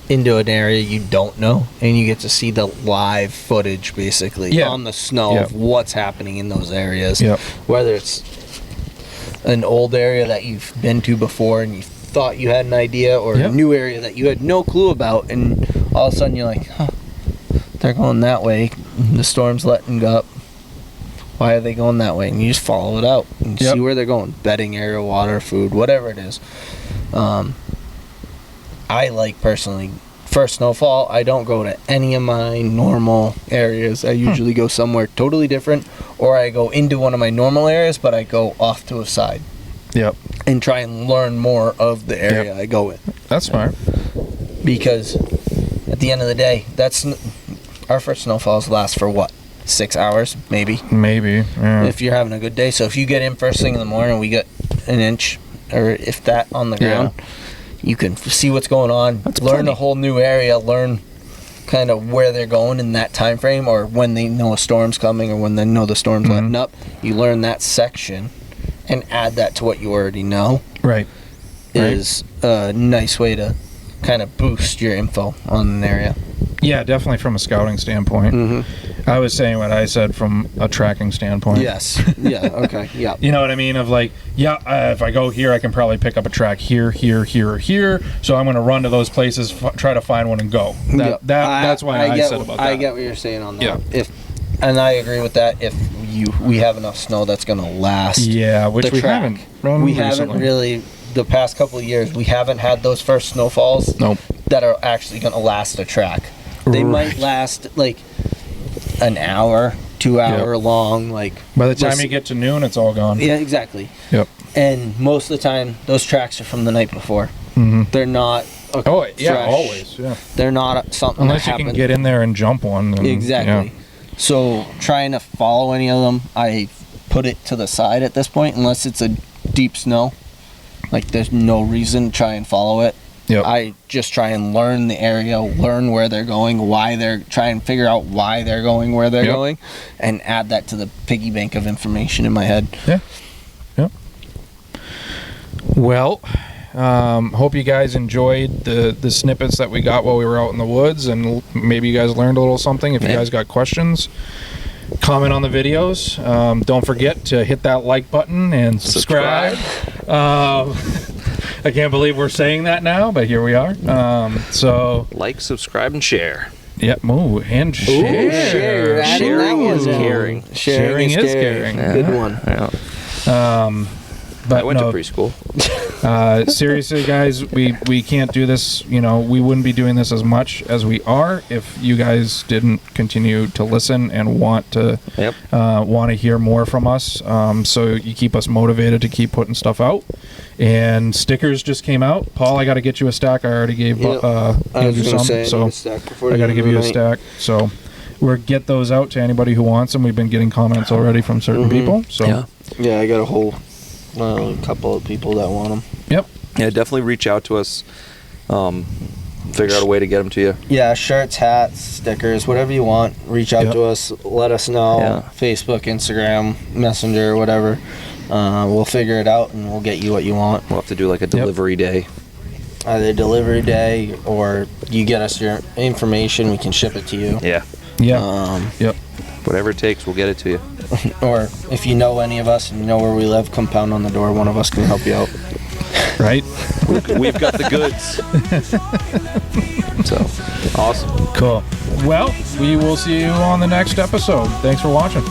into an area you don't know and you get to see the live footage basically on the snow of what's happening in those areas. Whether it's an old area that you've been to before and you thought you had an idea, or a new area that you had no clue about, and all of a sudden you're like, huh, they're going that way, the storm's letting up, why are they going that way? And you just follow it out and see where they're going. Bedding area, water, food, whatever it is. I like personally, first snowfall, I don't go to any of my normal areas. I usually go somewhere totally different, or I go into one of my normal areas, but I go off to a side. And try and learn more of the area I go in. That's smart. Because at the end of the day, our first snowfalls last for what? 6 hours, maybe. Yeah. If you're having a good day. So if you get in first thing in the morning, we get an inch, or if that, on the ground. You can see what's going on, learn a whole new area, learn kind of where they're going in that time frame, or when they know a storm's coming, or when they know the storm's letting up. You learn that section and add that to what you already know. Is a nice way to kind of boost your info on an area. Yeah, definitely from a scouting standpoint. I was saying what I said from a tracking standpoint. Yes. Yeah. Okay. Yeah. You know what I mean? Of like, if I go here, I can probably pick up a track here, here, here, or here. So I'm going to run to those places, try to find one, and go. That's why I said about that. I get what you're saying on that. And I agree with that. If we have enough snow that's going to last. Yeah, which we haven't. We haven't really. The past couple of years, we haven't had those first snowfalls that are actually going to last a track. They might last like an hour, 2 hour long. Like by the time you get to noon, it's all gone. Yeah, exactly. And most of the time, those tracks are from the night before. They're not. Always. Yeah. They're not something unless that you can get in there and jump one. Then, exactly. So trying to follow any of them, I put it to the side at this point, unless it's a deep snow. Like there's no reason to try and follow it. I just try and learn the area, learn where they're going, try and figure out why they're going where they're going, and add that to the piggy bank of information in my head. Well, hope you guys enjoyed the snippets that we got while we were out in the woods, and maybe you guys learned a little something. If you guys got questions, comment on the videos. Don't forget to hit that like button and subscribe. I can't believe we're saying that now, but here we are. So like, subscribe, and share. And share. Sharing is caring. Sharing is caring. Good one. But I went to preschool. Seriously, guys, we can't do this. We wouldn't be doing this as much as we are if you guys didn't continue to listen and want to hear more from us. So you keep us motivated to keep putting stuff out. And stickers just came out. Paul, I got to get you a stack. I already gave Andrew some, so I got to give you a stack. So we'll get those out to anybody who wants them. We've been getting comments already from certain people. So yeah, I got a whole couple of people that want them. Yeah, definitely reach out to us. Figure out a way to get them to you. Yeah, shirts, hats, stickers, whatever you want. Reach out to us. Let us know. Facebook, Instagram, Messenger, whatever. We'll figure it out and we'll get you what you want. We'll have to do like a delivery day. Either delivery day, or you get us your information, we can ship it to you. Whatever it takes, we'll get it to you. Or if you know any of us and you know where we live, come pound on the door. One of us can help you out. Right? We've got the goods. So, awesome. Cool. Well, we will see you on the next episode. Thanks for watching.